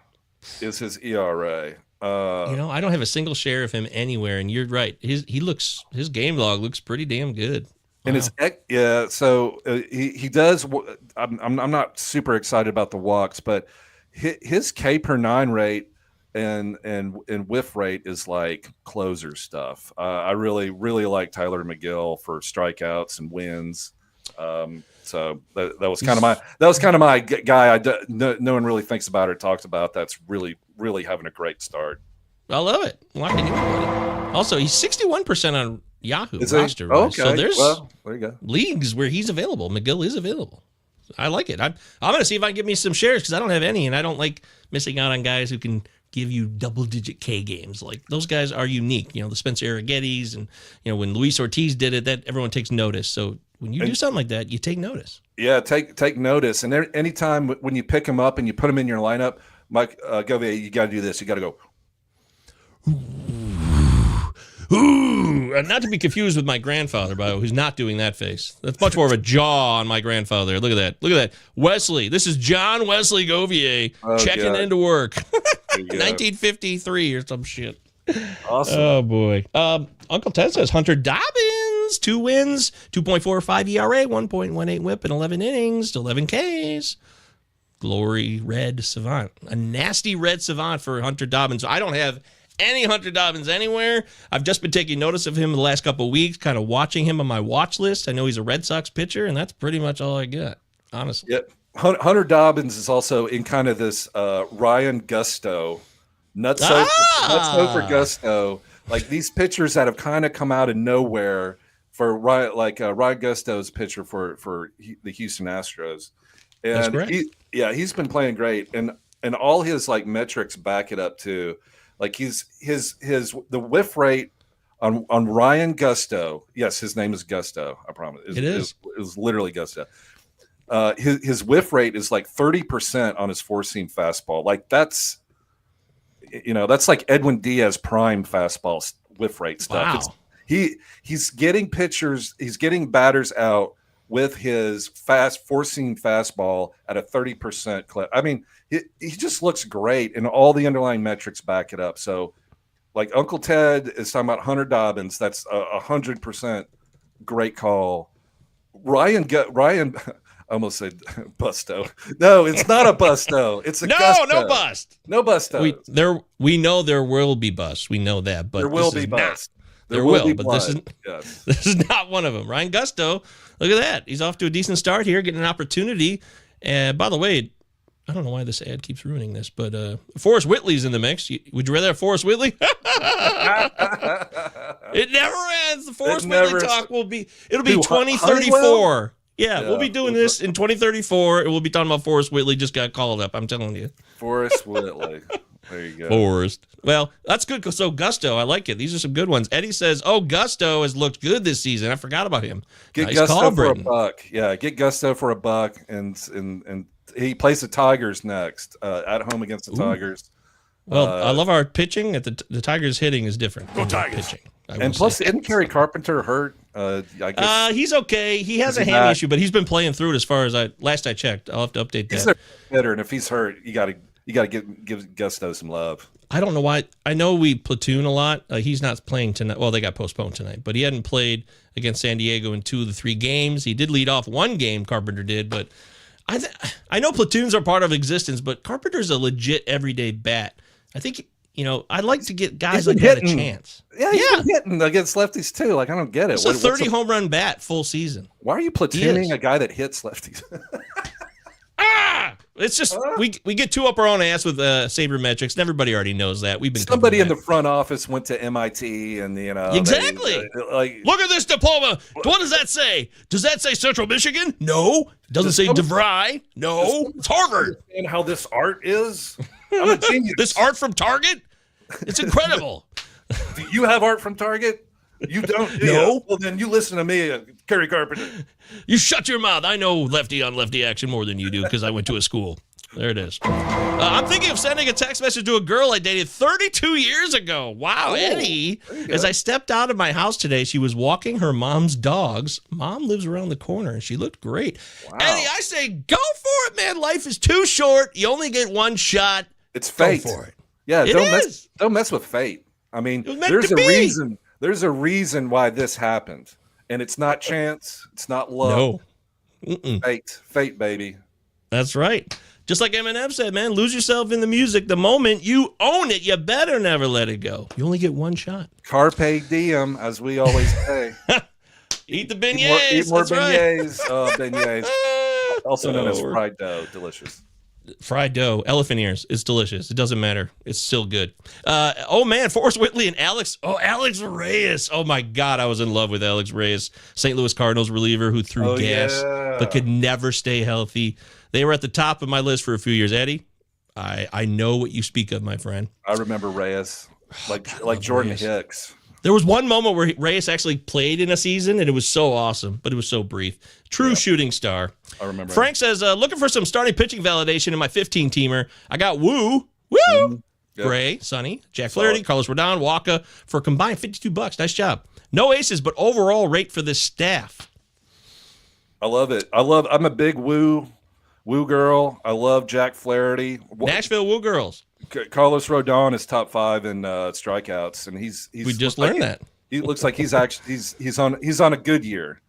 Speaker 5: is his ERA.
Speaker 4: I don't have a single share of him anywhere, and you're right. His game log looks pretty damn good.
Speaker 5: And so he does. I'm not super excited about the walks, but his K per 9 rate and whiff rate is like closer stuff. I really like Tyler McGill for strikeouts and wins. So that was kind of my guy. No one really thinks about or talks about. That's really having a great start.
Speaker 4: I love it. Locking you in. Also, he's 61% on Yahoo roster.
Speaker 5: Okay.
Speaker 4: So there's
Speaker 5: there you go.
Speaker 4: leagues where he's available. McGill is available. I like it. I'm going to see if I can get me some shares because I don't have any, and I don't like missing out on guys who can give you double-digit K games. Like those guys are unique. You know, the Spencer Arrighettis, and when Luis Ortiz did it, that everyone takes notice. So when you do something like that, you take notice. Yeah,
Speaker 5: take notice. And anytime when you pick them up and you put them in your lineup, Mike Govey, you got to do this. You got to go.
Speaker 4: Ooh, and not to be confused with my grandfather, by the way, who's not doing that face. That's much more of a jaw on my grandfather. Look at that. Wesley. This is John Wesley Govier checking into work. 1953 or some shit.
Speaker 5: Awesome.
Speaker 4: Oh, boy. Uncle Ted says Hunter Dobbins, 2 wins, 2.45 ERA, 1.18 whip in 11 innings, 11 Ks. Glory red savant. A nasty red savant for Hunter Dobbins. I don't have any Hunter Dobbins anywhere. I've just been taking notice of him the last couple of weeks, kind of watching him on my watch list. I know he's a Red Sox pitcher, and that's pretty much all I got, honestly.
Speaker 5: Yep. Hunter Dobbins is also in kind of this Ryan Gusto, nutso for Gusto, like these pitchers that have kind of come out of nowhere for Ryan, like Ryan Gusto's pitcher for the Houston Astros. And
Speaker 4: that's correct.
Speaker 5: He's been playing great, and all his like metrics back it up too. Like the whiff rate on Ryan Gusto. Yes, his name is Gusto. I promise.
Speaker 4: It is
Speaker 5: literally Gusto. His whiff rate is like 30% on his 4-seam fastball. Like that's like Edwin Diaz prime fastball whiff rate stuff.
Speaker 4: Wow.
Speaker 5: He's getting batters out with his four-seam fastball at a 30% clip. I mean, he just looks great, and all the underlying metrics back it up. So, like Uncle Ted is talking about Hunter Dobbins. That's 100% great call. Ryan, I almost said busto. No, it's not a busto. It's a gusto.
Speaker 4: No bust.
Speaker 5: No busto.
Speaker 4: We know there will be busts. We know that, but
Speaker 5: there will be bust.
Speaker 4: There will be
Speaker 5: but
Speaker 4: blood. This is not one of them. Ryan Gusto, look at that. He's off to a decent start here, getting an opportunity. And by the way, I don't know why this ad keeps ruining this, but Forrest Whitley's in the mix. Would you rather have Forrest Whitley? It never ends. The Forrest Whitley talk it'll be 2034. Yeah, we'll be doing this in 2034, and we'll be talking about Forrest Whitley just got called up. I'm telling you.
Speaker 5: Forrest Whitley. There you go.
Speaker 4: Forrest. Well, that's good. So Gusto, I like it. These are some good ones. Eddie says, Gusto has looked good this season. I forgot about him.
Speaker 5: Get
Speaker 4: nice
Speaker 5: Gusto
Speaker 4: call,
Speaker 5: for
Speaker 4: Britton.
Speaker 5: a buck. Yeah, get Gusto for a buck, and he plays the Tigers next at home against the Tigers.
Speaker 4: Well, I love our pitching. At the Tigers hitting is different.
Speaker 2: Go Tigers.
Speaker 4: Pitching,
Speaker 5: and plus, isn't Kerry Carpenter hurt? I guess
Speaker 4: he's okay. He has a hammy issue, but he's been playing through it as far as last I checked. I'll have to update that.
Speaker 5: He's their hitter, and if he's hurt, you got to give Gusto some love.
Speaker 4: I don't know why. I know we platoon a lot. He's not playing tonight. Well, they got postponed tonight, but he hadn't played against San Diego in 2 of the 3 games. He did lead off 1 game, Carpenter did, but I know platoons are part of existence, but Carpenter's a legit everyday bat. I think, I'd like to get guys like that a chance.
Speaker 5: Yeah, he's been hitting against lefties too. Like, I don't get it.
Speaker 4: It's a 30 home run bat full season.
Speaker 5: Why are you platooning a guy that hits lefties?
Speaker 4: It's just we get too up our own ass with sabermetrics, and everybody already knows that. We've been
Speaker 5: somebody in the front office went to MIT, and
Speaker 4: exactly. Look at this diploma. What does that say? Does that say Central Michigan? No. It doesn't say DeVry. No. It's Harvard.
Speaker 5: And how this art is? I'm a genius.
Speaker 4: This art from Target? It's incredible.
Speaker 5: Do you have art from Target? You don't?
Speaker 4: No.
Speaker 5: Well, then you listen to me, Kerry Carpenter.
Speaker 4: You shut your mouth. I know lefty on lefty action more than you do because I went to a school. There it is. I'm thinking of sending a text message to a girl I dated 32 years ago. Wow, Eddie. As I stepped out of my house today, she was walking her mom's dogs. Mom lives around the corner, and she looked great. Wow. Eddie, I say, go for it, man. Life is too short. You only get one shot.
Speaker 5: It's fate.
Speaker 4: Go for it.
Speaker 5: Yeah, don't mess with fate. I mean, there's a reason. There's a reason why this happened, and it's not chance. It's not luck.
Speaker 4: No.
Speaker 5: Fate, baby.
Speaker 4: That's right. Just like Eminem said, man, lose yourself in the music. The moment you own it, you better never let it go. You only get one shot.
Speaker 5: Carpe diem, as we always say.
Speaker 4: Eat the beignets.
Speaker 5: Eat more beignets.
Speaker 4: Right.
Speaker 5: Beignets. Also known as fried dough. Delicious.
Speaker 4: Fried dough, elephant ears. It's delicious. It doesn't matter. It's still good. Man, Forrest Whitley and Alex Reyes. Oh, my God. I was in love with Alex Reyes, St. Louis Cardinals reliever who threw gas but could never stay healthy. They were at the top of my list for a few years. Eddie, I know what you speak of, my friend.
Speaker 5: I remember Reyes, like Jordan Hicks.
Speaker 4: There was one moment where Reyes actually played in a season, and it was so awesome, but it was so brief. True shooting star.
Speaker 5: I remember.
Speaker 4: Frank says, looking for some starting pitching validation in my 15-teamer. I got Woo, Gray, Sonny, Jack Flaherty, Carlos Rodon, Waka for a combined $52. Nice job. No aces, but overall rate for this staff.
Speaker 5: I love it. I'm a big Woo girl. I love Jack Flaherty.
Speaker 4: Nashville Woo girls.
Speaker 5: Carlos Rodon is top 5 in strikeouts, and he's
Speaker 4: we just learned that.
Speaker 5: He looks like he's on a good year.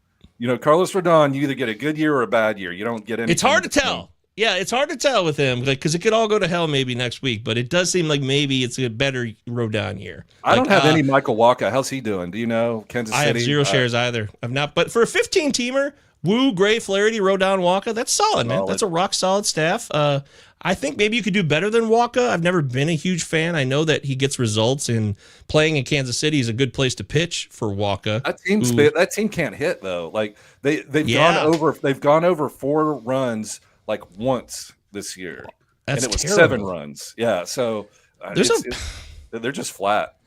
Speaker 5: Carlos Rodon, you either get a good year or a bad year. You don't get any.
Speaker 4: It's hard to tell. Yeah, it's hard to tell with him because it could all go to hell maybe next week, but it does seem like maybe it's a better Rodon year.
Speaker 5: I don't have any Michael Wacha. How's he doing? Do you know Kansas City?
Speaker 4: I have 0 shares either. I've not, but for a 15-teamer, Woo, Gray, Flaherty, Rodon, Waka, that's solid, man. That's a rock solid staff. I think maybe you could do better than Waka. I've never been a huge fan. I know that he gets results, and playing in Kansas City is a good place to pitch for Waka.
Speaker 5: That team can't hit though. Like they've gone over 4 runs like once this year,
Speaker 4: and it was
Speaker 5: terrible. 7 runs. Yeah, so they're just flat.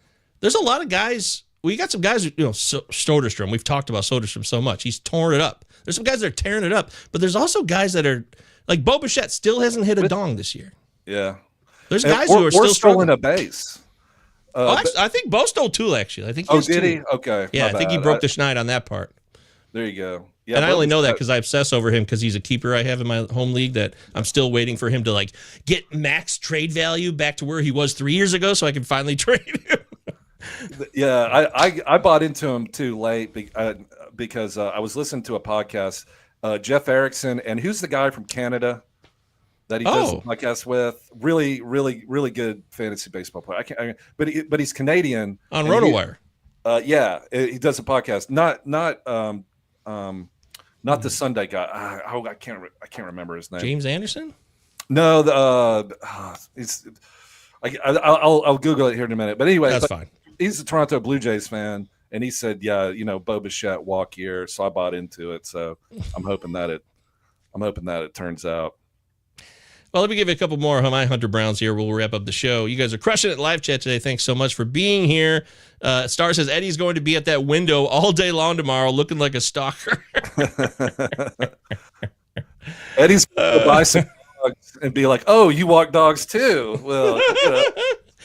Speaker 4: There's a lot of guys. We got some guys, Soderstrom. We've talked about Soderstrom so much. He's torn it up. There's some guys that are tearing it up, but there's also guys that are like Bo Bichette still hasn't hit a dong this year.
Speaker 5: Yeah.
Speaker 4: There's guys who are still
Speaker 5: stolen a base.
Speaker 4: I think Bo stole 2, actually. I think.
Speaker 5: Did he? Okay.
Speaker 4: Yeah, I think he broke the schneid on that part.
Speaker 5: There you go. Yeah,
Speaker 4: and I only know that because I obsess over him because he's a keeper I have in my home league that I'm still waiting for him to like get max trade value back to where he was 3 years ago so I can finally trade him.
Speaker 5: Yeah, I bought into him too late because I was listening to a podcast, Jeff Erickson, and who's the guy from Canada that he does the podcast with? Really, really, really good fantasy baseball player. But he's Canadian
Speaker 4: on RotoWire.
Speaker 5: Yeah, he does a podcast. Not the Sunday guy. I can't remember his name.
Speaker 4: James Anderson?
Speaker 5: No, I'll Google it here in a minute. But anyway,
Speaker 4: that's fine.
Speaker 5: He's a Toronto Blue Jays fan, and he said, "Yeah, Bo Bichette walk year." So I bought into it. So I'm hoping that it turns out.
Speaker 4: Well, let me give you a couple more of my Hunter Browns here. We'll wrap up the show. You guys are crushing it live chat today. Thanks so much for being here. Star says Eddie's going to be at that window all day long tomorrow looking like a stalker.
Speaker 5: Eddie's going to buy some dogs and be like, oh, you walk dogs too. Well,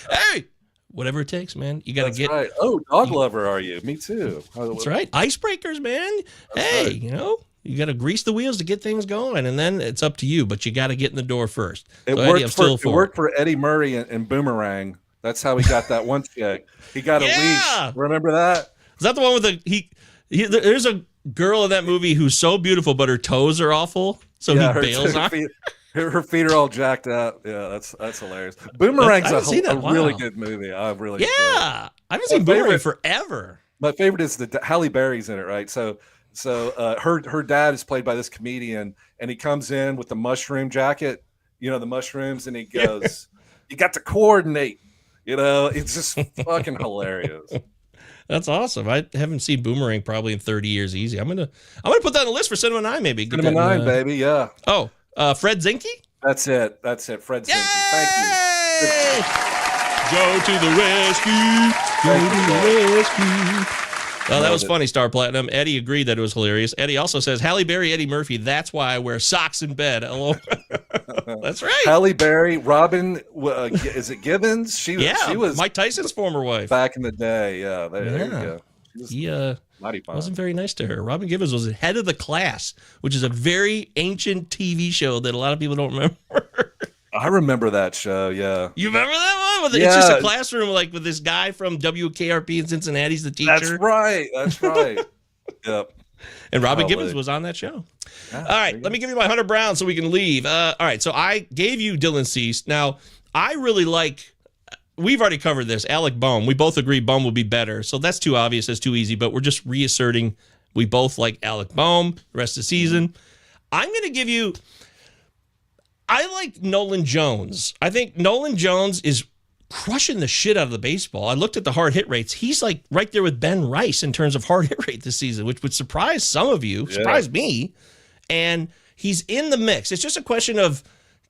Speaker 4: hey, whatever it takes, man. You got to get.
Speaker 5: Right. Oh, dog lover are you? Me too.
Speaker 4: That's right. Icebreakers, man. That's right. You got to grease the wheels to get things going, and then it's up to you. But you got to get in the door first.
Speaker 5: It worked for Eddie Murray and Boomerang. That's how he got that one chick. He got a leash. Remember that?
Speaker 4: Is that the one with there's a girl in that movie who's so beautiful, but her toes are awful, so he bails on her.
Speaker 5: Her feet are all jacked up. Yeah, that's hilarious. Boomerang's a really good movie. I really enjoy it.
Speaker 4: I haven't seen Boomerang forever.
Speaker 5: My favorite is the Halle Berry's in it, right? So her dad is played by this comedian, and he comes in with the mushroom jacket, the mushrooms, and he goes, "You got to coordinate." It's just fucking hilarious.
Speaker 4: That's awesome. I haven't seen Boomerang probably in 30 years easy. I'm gonna put that on the list for Cinema 9 maybe.
Speaker 5: Cinema 9, baby, yeah.
Speaker 4: Oh, Fred Zinke?
Speaker 5: That's it. Fred Zinke. Thank you.
Speaker 4: Go to the rescue. Go to the rescue. Oh, that was funny, Star Platinum. Eddie agreed that it was hilarious. Eddie also says, Halle Berry, Eddie Murphy, that's why I wear socks in bed. Hello. That's right.
Speaker 5: Halle Berry, Robin, is it Gibbons? She was
Speaker 4: Mike Tyson's former wife.
Speaker 5: Back in the day. Yeah, there you go.
Speaker 4: He wasn't very nice to her. Robin Gibbons was head of the class, which is a very ancient TV show that a lot of people don't remember.
Speaker 5: I remember that show, yeah.
Speaker 4: You remember that one? It's just a classroom with this guy from WKRP in Cincinnati's the teacher.
Speaker 5: That's right. Yep.
Speaker 4: And Robin Gibbons was on that show. All right, let me give you my Hunter Brown so we can leave. All right, so I gave you Dylan Cease. Now, I really like, we've already covered this, Alec Bohm. We both agree Bohm will be better, so that's too obvious, that's too easy, but we're just reasserting we both like Alec Bohm the rest of the season. I'm going to give you, I like Nolan Jones. I think Nolan Jones is crushing the shit out of the baseball. I looked at the hard hit rates. He's like right there with Ben Rice in terms of hard hit rate this season, which would surprise some of you, surprise me. And he's in the mix. It's just a question of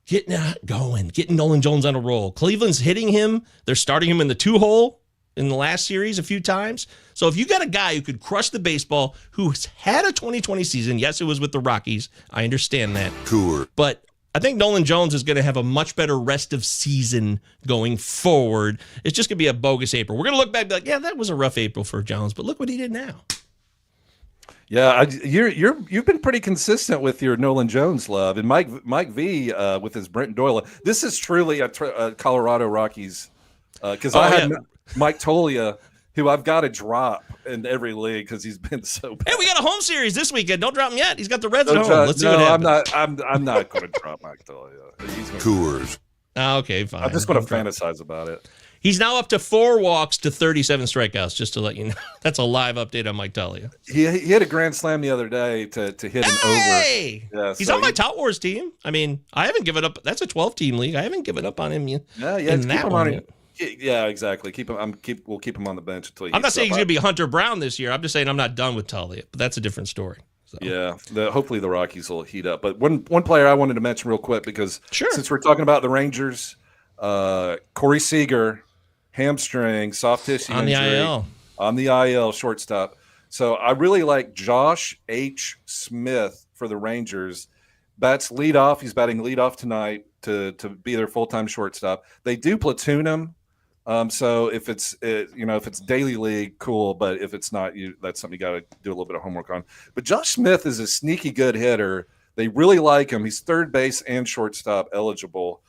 Speaker 4: getting it going, getting Nolan Jones on a roll. Cleveland's hitting him. They're starting him in the 2-hole in the last series a few times. So if you got a guy who could crush the baseball, who's had a 2020 season, yes, it was with the Rockies. I understand that.
Speaker 3: Cool.
Speaker 4: But I think Nolan Jones is going to have a much better rest of season going forward. It's just going to be a bogus April. We're going to look back and be like, yeah, that was a rough April for Jones, but look what he did now.
Speaker 5: Yeah, you've been pretty consistent with your Nolan Jones love, and Mike V with his Brenton Doyle. This is truly a Colorado Rockies because I had Mike Tolia, who I've got to drop in every league because he's been so bad.
Speaker 4: Hey, we got a home series this weekend. Don't drop him yet. He's got the Reds at home. Let's see what happens.
Speaker 5: I'm not going to drop Mike Tolia. He's
Speaker 3: Coors.
Speaker 4: Okay, fine.
Speaker 5: I'm just going to fantasize about it.
Speaker 4: He's now up to 4 walks to 37 strikeouts, just to let you know. That's a live update on Mike Talia.
Speaker 5: He hit a grand slam the other day to hit an over.
Speaker 4: Yeah, he's on my Tout Wars team. I mean, I haven't given up. That's a 12-team league. I haven't given up on him yet.
Speaker 5: Yeah, keep him on it. Yeah, exactly. We'll keep him on the bench until
Speaker 4: I'm not saying he's going to be Hunter Brown this year. I'm just saying I'm not done with Talia, but that's a different story. So.
Speaker 5: Yeah, hopefully the Rockies will heat up. But one player I wanted to mention real quick because since we're talking about the Rangers, Corey Seager, hamstring, soft tissue
Speaker 4: on
Speaker 5: injury, on the IL shortstop. So I really like Josh H. Smith for the Rangers. Bats leadoff. He's batting leadoff tonight to be their full-time shortstop. They do platoon him So if it's if it's daily league, cool. But if it's not, that's something you got to do a little bit of homework on. But Josh Smith is a sneaky good hitter. They really like him. He's third base and shortstop eligible.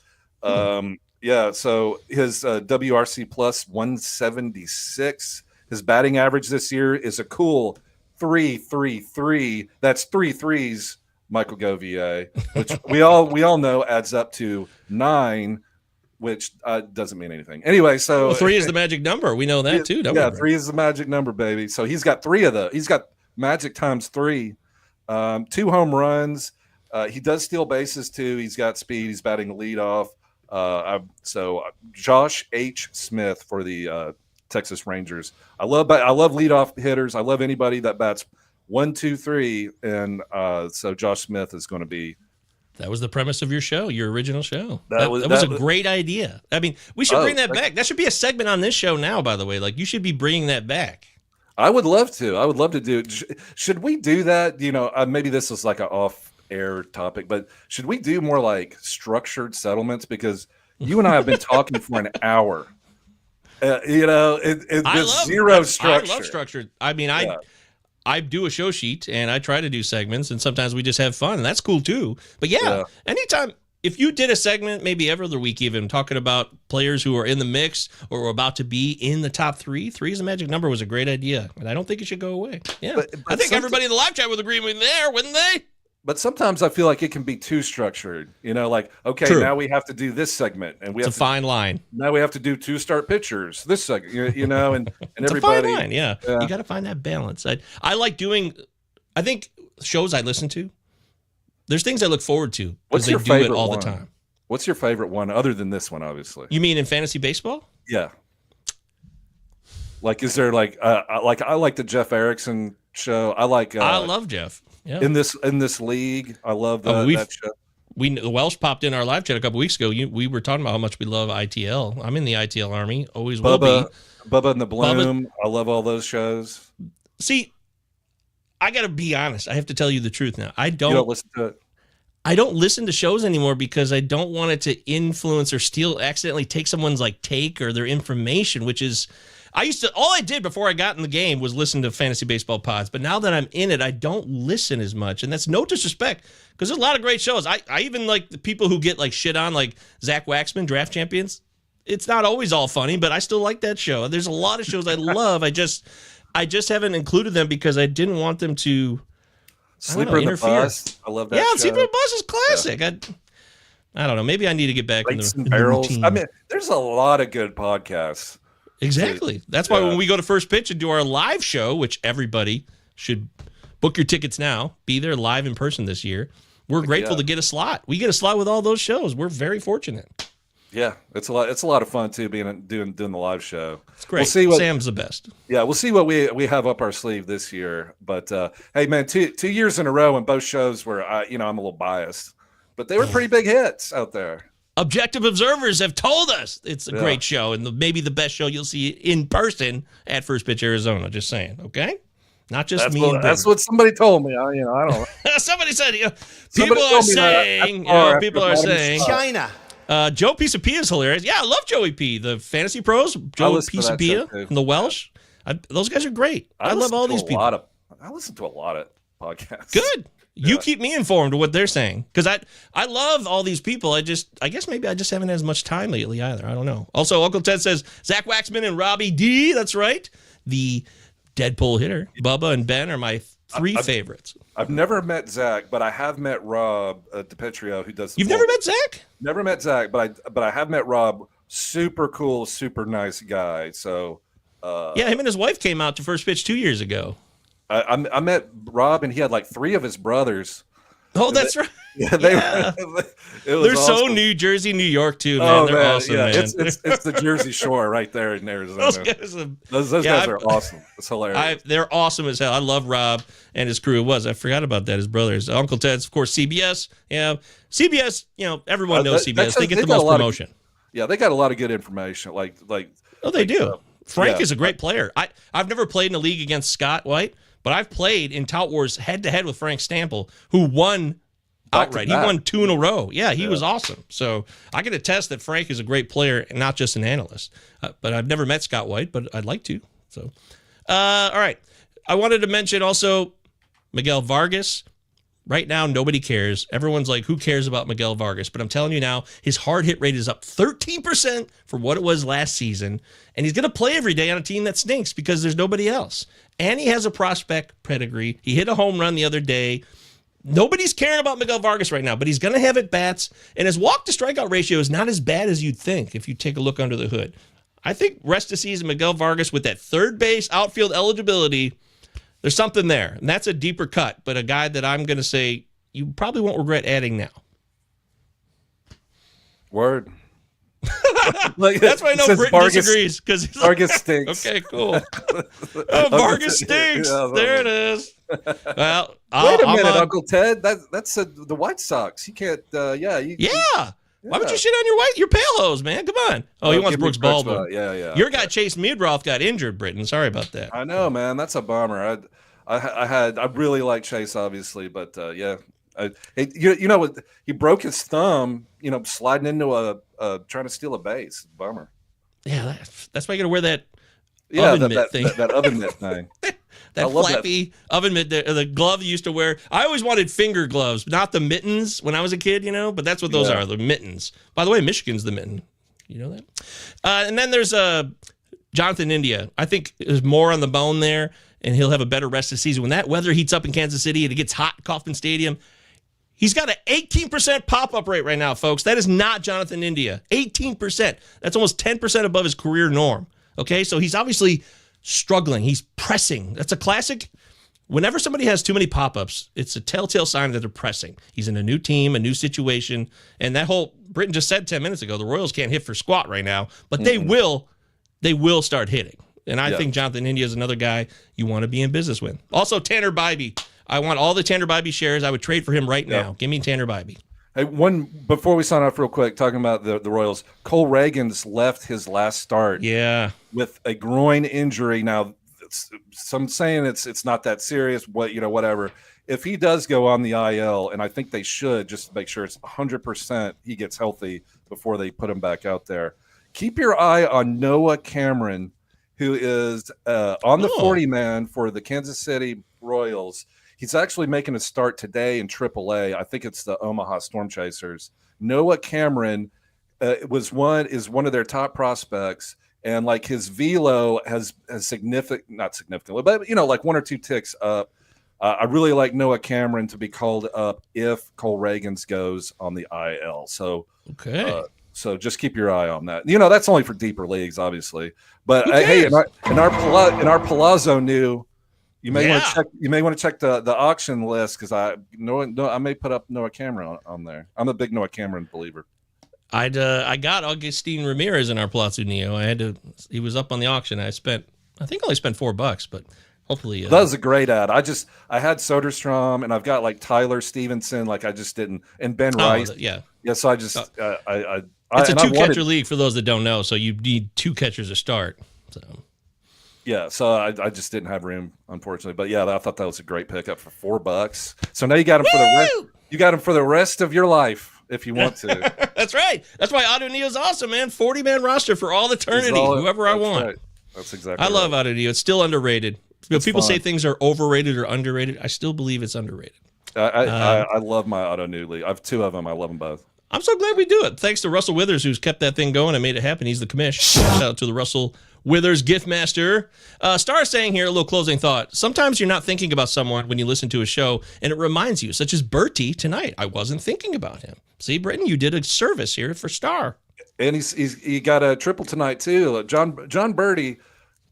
Speaker 5: Yeah. So his WRC plus 176. His batting average this year is a cool 3.33. That's 3 threes, Michael Govier, which we all know adds up to 9, which doesn't mean anything. Anyway, so
Speaker 4: 3 is the magic number. We know that too, don't we?
Speaker 5: 3 is the magic number, baby. So he's got 3 of those. He's got magic times 3, 2 home runs. He does steal bases too. He's got speed. He's batting leadoff. So Josh H. Smith for the Texas Rangers. I love leadoff hitters. I love anybody that bats 1, 2, 3, and so Josh Smith is going to be.
Speaker 4: That was the premise of your show, your original show. That was a great idea. I mean, we should bring that back. That should be a segment on this show now, by the way. Like, you should be bringing that back.
Speaker 5: I would love to. I would love to do it. Should we do that? Maybe this is like an off-air topic, but should we do more like structured settlements? Because you and I have been talking for an hour. Zero structure.
Speaker 4: I love structure. I mean, I do a show sheet and I try to do segments, and sometimes we just have fun, and that's cool too. But anytime, if you did a segment, maybe every other week even, talking about players who are in the mix or are about to be in the top 3, 3 is the magic number was a great idea, and I don't think it should go away. Yeah, but I think everybody in the live chat would agree with me there, wouldn't they?
Speaker 5: But sometimes I feel like it can be too structured. Like, okay,
Speaker 4: True.
Speaker 5: Now we have to do this segment, and
Speaker 4: it's a fine line.
Speaker 5: Now we have to do 2 start pitchers this segment, and
Speaker 4: it's
Speaker 5: everybody.
Speaker 4: A fine line, yeah. You got to find that balance. I like doing. I think shows I listen to. There's things I look forward to because they do it all the time.
Speaker 5: What's your favorite one other than this one? Obviously,
Speaker 4: you mean in fantasy baseball?
Speaker 5: Yeah. Like, is there like I like the Jeff Erickson show. I
Speaker 4: love Jeff. Yeah.
Speaker 5: In this league, I love that show.
Speaker 4: The Welsh popped in our live chat a couple weeks ago. We were talking about how much we love ITL. I'm in the ITL army. Always will be.
Speaker 5: Bubba and the Bloom. I love all those shows.
Speaker 4: See, I got to be honest. I have to tell you the truth now.
Speaker 5: You don't listen to it.
Speaker 4: I don't listen to shows anymore because I don't want it to influence or accidentally take someone's take or their information, which is. All I did before I got in the game was listen to fantasy baseball pods, but now that I'm in it, I don't listen as much, and that's no disrespect, because there's a lot of great shows. I even like the people who get shit on, like Zach Waxman, Draft Champions. It's not always all funny, but I still like that show. There's a lot of shows I love. I just haven't included them because I didn't want them to
Speaker 5: Sleeper in the Bus. I love that show.
Speaker 4: Sleeper in the Bus is classic. Yeah. I don't know. Maybe I need to get back in the
Speaker 5: barrels.
Speaker 4: routine.
Speaker 5: I mean, there's a lot of good podcasts.
Speaker 4: Exactly. That's why when we go to First Pitch and do our live show, which everybody should book your tickets now, be there live in person this year. We're grateful to get a slot. We get a slot with all those shows. We're very fortunate.
Speaker 5: Yeah, it's a lot. It's a lot of fun too, doing the live show.
Speaker 4: It's great.
Speaker 5: We'll see
Speaker 4: Sam's the best.
Speaker 5: Yeah, we'll see what we have up our sleeve this year. But hey, man, 2 years in a row in both shows where I'm a little biased, but they were pretty big hits out there.
Speaker 4: Objective observers have told us it's a great show and maybe the best show you'll see in person at First Pitch Arizona. Just saying, okay? Not just
Speaker 5: that's what somebody told me. I don't know.
Speaker 4: Somebody said, people are saying
Speaker 7: China.
Speaker 4: Joe Pisapia is hilarious. Yeah, I love Joey P. The Fantasy Pros, Joe Pisapia and the Welsh. Those guys are great. I love all these people.
Speaker 5: I listen to a lot of podcasts.
Speaker 4: Good. You keep me informed of what they're saying because I love all these people. I guess maybe I just haven't had as much time lately either. I don't know. Also, Uncle Ted says Zach Waxman and Robbie D. That's right. The Deadpool hitter. Bubba and Ben are my 3 favorites.
Speaker 5: I've never met Zach, but I have met Rob DiPetrio, who does.
Speaker 4: You've never met Zach?
Speaker 5: Never met Zach, but I have met Rob. Super cool, super nice guy. So
Speaker 4: him and his wife came out to First Pitch 2 years ago.
Speaker 5: I met Rob, and he had 3 of his brothers.
Speaker 4: Oh, that's right.
Speaker 5: Yeah,
Speaker 4: they're awesome. So New Jersey, New York too, man. They're awesome, man.
Speaker 5: It's the Jersey Shore right there in Arizona. Those guys are awesome. It's hilarious.
Speaker 4: They're awesome as hell. I love Rob and his crew. I forgot about that. His brothers, Uncle Ted's, of course, CBS. Yeah, CBS. Everyone knows CBS. They get the most promotion.
Speaker 5: They got a lot of good information.
Speaker 4: They do. Frank is a great player. I've never played in a league against Scott White. But I've played in Tout Wars head-to-head with Frank Stample, who won outright. He won 2 in a row. Yeah, he was awesome. So I can attest that Frank is a great player and not just an analyst. But I've never met Scott White, but I'd like to. So, all right. I wanted to mention also Miguel Vargas. Right now, nobody cares. Everyone's like, who cares about Miguel Vargas? But I'm telling you now, his hard hit rate is up 13% from what it was last season. And he's going to play every day on a team that stinks because there's nobody else. And he has a prospect pedigree. He hit a home run the other day. Nobody's caring about Miguel Vargas right now, but he's going to have at-bats. And his walk-to-strikeout ratio is not as bad as you'd think if you take a look under the hood. I think rest of season, Miguel Vargas with that third base outfield eligibility, there's something there, and that's a deeper cut, but a guy that I'm going to say you probably won't regret adding now.
Speaker 5: Word.
Speaker 4: That's why I know Britton disagrees.
Speaker 5: Vargas stinks.
Speaker 4: Okay, cool. Vargas stinks. There it is. Well,
Speaker 5: wait a minute, Uncle Ted. That's the White Sox. You can't. Yeah.
Speaker 4: Why would you shit on your pale hose, man? Come on. Oh, he wants Brooks Baldwin.
Speaker 5: Yeah.
Speaker 4: Your guy Chase Meadroth got injured, Britton. Sorry about that.
Speaker 5: I know, man. That's a bummer. I really like Chase, obviously, but you know what? He broke his thumb. Sliding into a trying to steal a base. Bummer.
Speaker 4: Yeah, that's why you got to wear that. Oven mitt thing.
Speaker 5: That oven mitt thing.
Speaker 4: That flappy oven mitt, the glove you used to wear. I always wanted finger gloves, not the mittens when I was a kid, but that's what those are, the mittens. By the way, Michigan's the mitten. You know that? And then there's Jonathan India. I think there's more on the bone there, and he'll have a better rest of the season. When that weather heats up in Kansas City and it gets hot at Kauffman Stadium, he's got an 18% pop-up rate right now, folks. That is not Jonathan India. 18%. That's almost 10% above his career norm. Okay, so he's obviously struggling. He's pressing. That's a classic. Whenever somebody has too many pop-ups, it's a telltale sign that they're pressing. He's in a new team, a new situation, and that whole Britton just said 10 minutes ago, the Royals can't hit for squat right now, but they will start hitting. And I think Jonathan India is another guy you want to be in business with. Also, Tanner Bybee. I want all the Tanner Bybee shares. I would trade for him right now. Give me Tanner Bybee.
Speaker 5: Hey, before we sign off real quick, talking about the Royals, Cole Reagan's left his last start with a groin injury. Now, some saying it's not that serious, whatever. If he does go on the IL, and I think they should, just to make sure it's 100% he gets healthy before they put him back out there. Keep your eye on Noah Cameron, who is on the 40-man for the Kansas City Royals. He's actually making a start today in AAA. I think it's the Omaha Storm Chasers. Noah Cameron is one of their top prospects, and like his velo has not significantly, but like 1 or 2 ticks up. I really like Noah Cameron to be called up if Cole Reagans goes on the IL. So so just keep your eye on that. That's only for deeper leagues, obviously. But hey, in our Pallazzo new. You may want to check. You may want to check the auction list because I may put up Noah Cameron on there. I'm a big Noah Cameron believer.
Speaker 4: I got Augustine Ramirez in our Pallazzo Neo. He was up on the auction. I think I only spent $4, but hopefully
Speaker 5: that was a great ad. I had Soderstrom and I've got like Tyler Stevenson. Like I just didn't, and Ben Rice. So I just
Speaker 4: it's a 2-catcher league for those that don't know. So you need 2 catchers to start. So.
Speaker 5: Yeah, so I just didn't have room, unfortunately. But yeah, I thought that was a great pickup for $4. So now you got him for the rest. You got him for the rest of your life if you want to.
Speaker 4: That's right. That's why Auto Neo's awesome, man. 40-man roster for all eternity. Whoever I want.
Speaker 5: Right. That's exactly.
Speaker 4: I love Auto Neo. It's still underrated. People say things are overrated or underrated. I still believe it's underrated.
Speaker 5: I love my Auto New league. I have 2 of them. I love them both.
Speaker 4: I'm so glad we do it. Thanks to Russell Withers, who's kept that thing going and made it happen. He's the commish. Shout out to the Russell Withers gift master. Star saying here, a little closing thought. Sometimes you're not thinking about someone when you listen to a show, and it reminds you, such as Bertie tonight. I wasn't thinking about him. See, Britton, you did a service here for Star.
Speaker 5: And he got a triple tonight, too. John Bertie,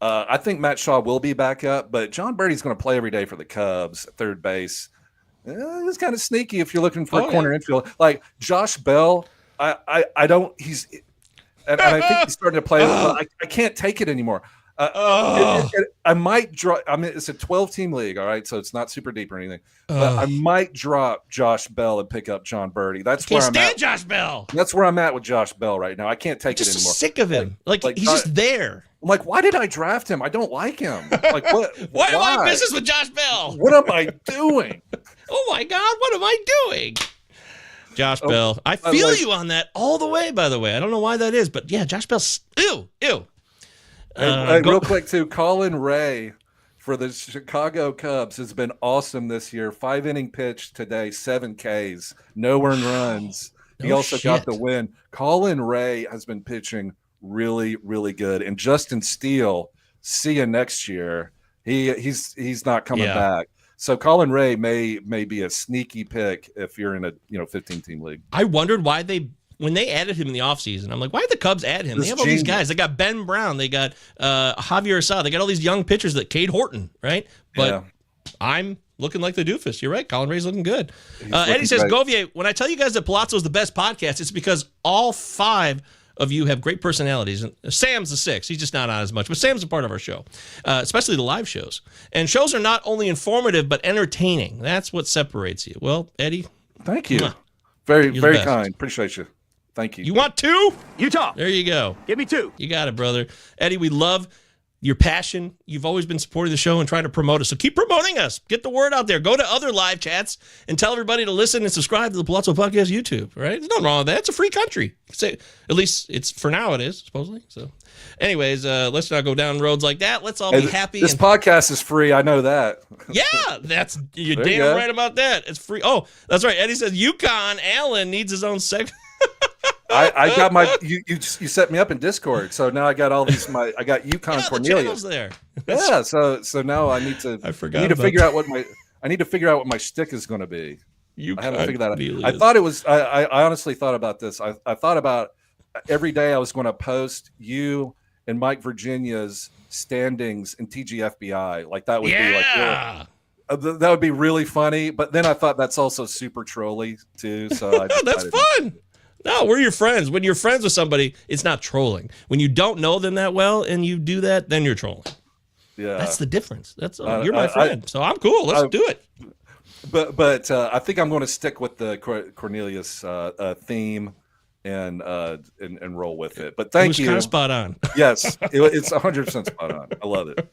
Speaker 5: I think Matt Shaw will be back up, but John Bertie's going to play every day for the Cubs at third base. It's kind of sneaky if you're looking for a corner infield. Like Josh Bell, I don't. And I think he's starting to play. I can't take it anymore. I might drop. I mean, it's a 12-team league, all right, so it's not super deep or anything. But I might drop Josh Bell and pick up John Bertie. That's where I'm at.
Speaker 4: Josh Bell.
Speaker 5: That's where I'm at with Josh Bell right now. I can't take it anymore.
Speaker 4: Sick of him. Like he's just there.
Speaker 5: I'm like, why did I draft him? I don't like him. Like, what?
Speaker 4: Why am I in business with Josh Bell?
Speaker 5: What am I doing?
Speaker 4: Oh my God, what am I doing? Josh Bell. I feel you on that all the way, by the way. I don't know why that is, but yeah, Josh Bell's ew.
Speaker 5: Real quick, too, Colin Ray for the Chicago Cubs has been awesome this year. 5-inning pitch today, 7 Ks, no earned runs. He also got the win. Colin Ray has been pitching really, really good. And Justin Steele, see you next year. He's not coming back. So Colin Ray may be a sneaky pick if you're in a 15-team league.
Speaker 4: I wondered why when they added him in the offseason, I'm like, why did the Cubs add him? They have all these guys. They got Ben Brown. They got Javier Assad. They got all these young pitchers that Cade Horton, right? But I'm looking like the doofus. You're right. Colin Ray's looking good. Eddie says, Govier, when I tell you guys that Pallazzo is the best podcast, it's because all 5 of you have great personalities. And Sam's the 6th. He's just not on as much. But Sam's a part of our show, especially the live shows. And shows are not only informative, but entertaining. That's what separates you. Well, Eddie.
Speaker 5: Thank you. Very, very kind. Appreciate you. Thank you.
Speaker 4: You want 2?
Speaker 1: Utah.
Speaker 4: There you go.
Speaker 1: Give me 2.
Speaker 4: You got it, brother. Eddie, we love your passion. You've always been supporting the show and trying to promote us. So keep promoting us. Get the word out there. Go to other live chats and tell everybody to listen and subscribe to the Pallazzo Podcast YouTube, right? There's nothing wrong with that. It's a free country. At least it's for now it is, supposedly. So anyways, let's not go down roads like that. Let's all be happy.
Speaker 5: This podcast is free. I know that.
Speaker 4: Yeah, you're damn right about that. It's free. Oh, that's right. Eddie says Yukon Allen needs his own segment.
Speaker 5: I got my you set me up in Discord, so now I got all these I got Yukon Cornelius
Speaker 4: there.
Speaker 5: Yeah, so now I need to figure out what my shtick is going to be. I haven't figured that out. I thought it was I honestly thought about this. I thought about every day I was going to post you and Mike Virginia's standings in TGFBI. Like that would be like that would be really funny. But then I thought that's also super trolly too. So
Speaker 4: that's fun. No, we're your friends. When you're friends with somebody, it's not trolling. When you don't know them that well and you do that, then you're trolling. Yeah, that's the difference. That's you're my friend, so I'm cool. Let's do it.
Speaker 5: But I think I'm going to stick with the Cornelius theme and roll with it. But thank you.
Speaker 4: Kind of spot on.
Speaker 5: Yes, it's 100% spot on. I love it.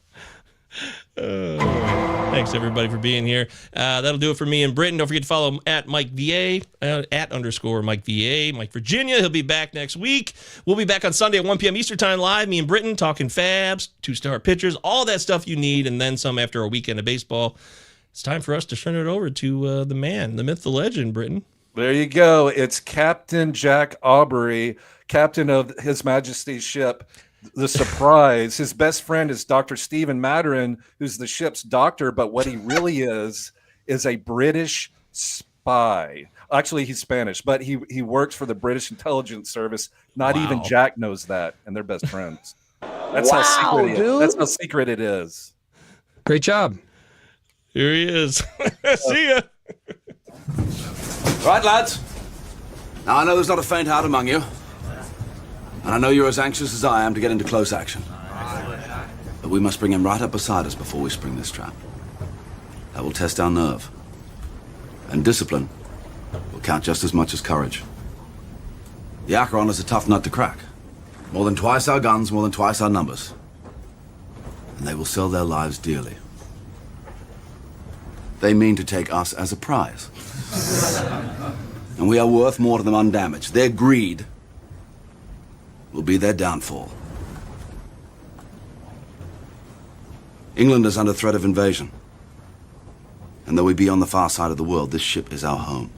Speaker 4: Thanks everybody for being here. That'll do it for me and Britton. Don't forget to follow at Mike VA @Mike VA. Mike Virginia. He'll be back next week. We'll be back on Sunday at 1 p.m. Eastern time live. Me and Britton talking Fabs, 2-star pitchers, all that stuff you need, and then some after a weekend of baseball. It's time for us to turn it over to the man, the myth, the legend, Britton.
Speaker 5: There you go. It's Captain Jack Aubrey, captain of His Majesty's ship, the Surprise. His best friend is Dr. Stephen Maturin, who's the ship's doctor, but what he really is a British spy. Actually, he's Spanish, but he works for the British Intelligence Service. Not even Jack knows that, and they're best friends. That's how secret That's how secret it is.
Speaker 8: Great job.
Speaker 4: Here he is. See ya.
Speaker 9: Right, lads. Now, I know there's not a faint heart among you. And I know you're as anxious as I am to get into close action. But we must bring him right up beside us before we spring this trap. That will test our nerve. And discipline will count just as much as courage. The Acheron is a tough nut to crack. More than twice our guns, more than twice our numbers. And they will sell their lives dearly. They mean to take us as a prize. And we are worth more to them undamaged. Their greed will be their downfall. England is under threat of invasion. And though we be on the far side of the world, this ship is our home.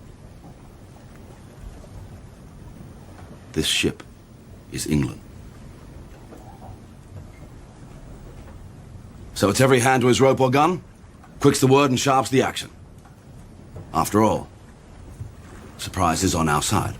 Speaker 9: This ship is England. So it's every hand to his rope or gun, quick's the word and sharp's the action. After all, surprise is on our side.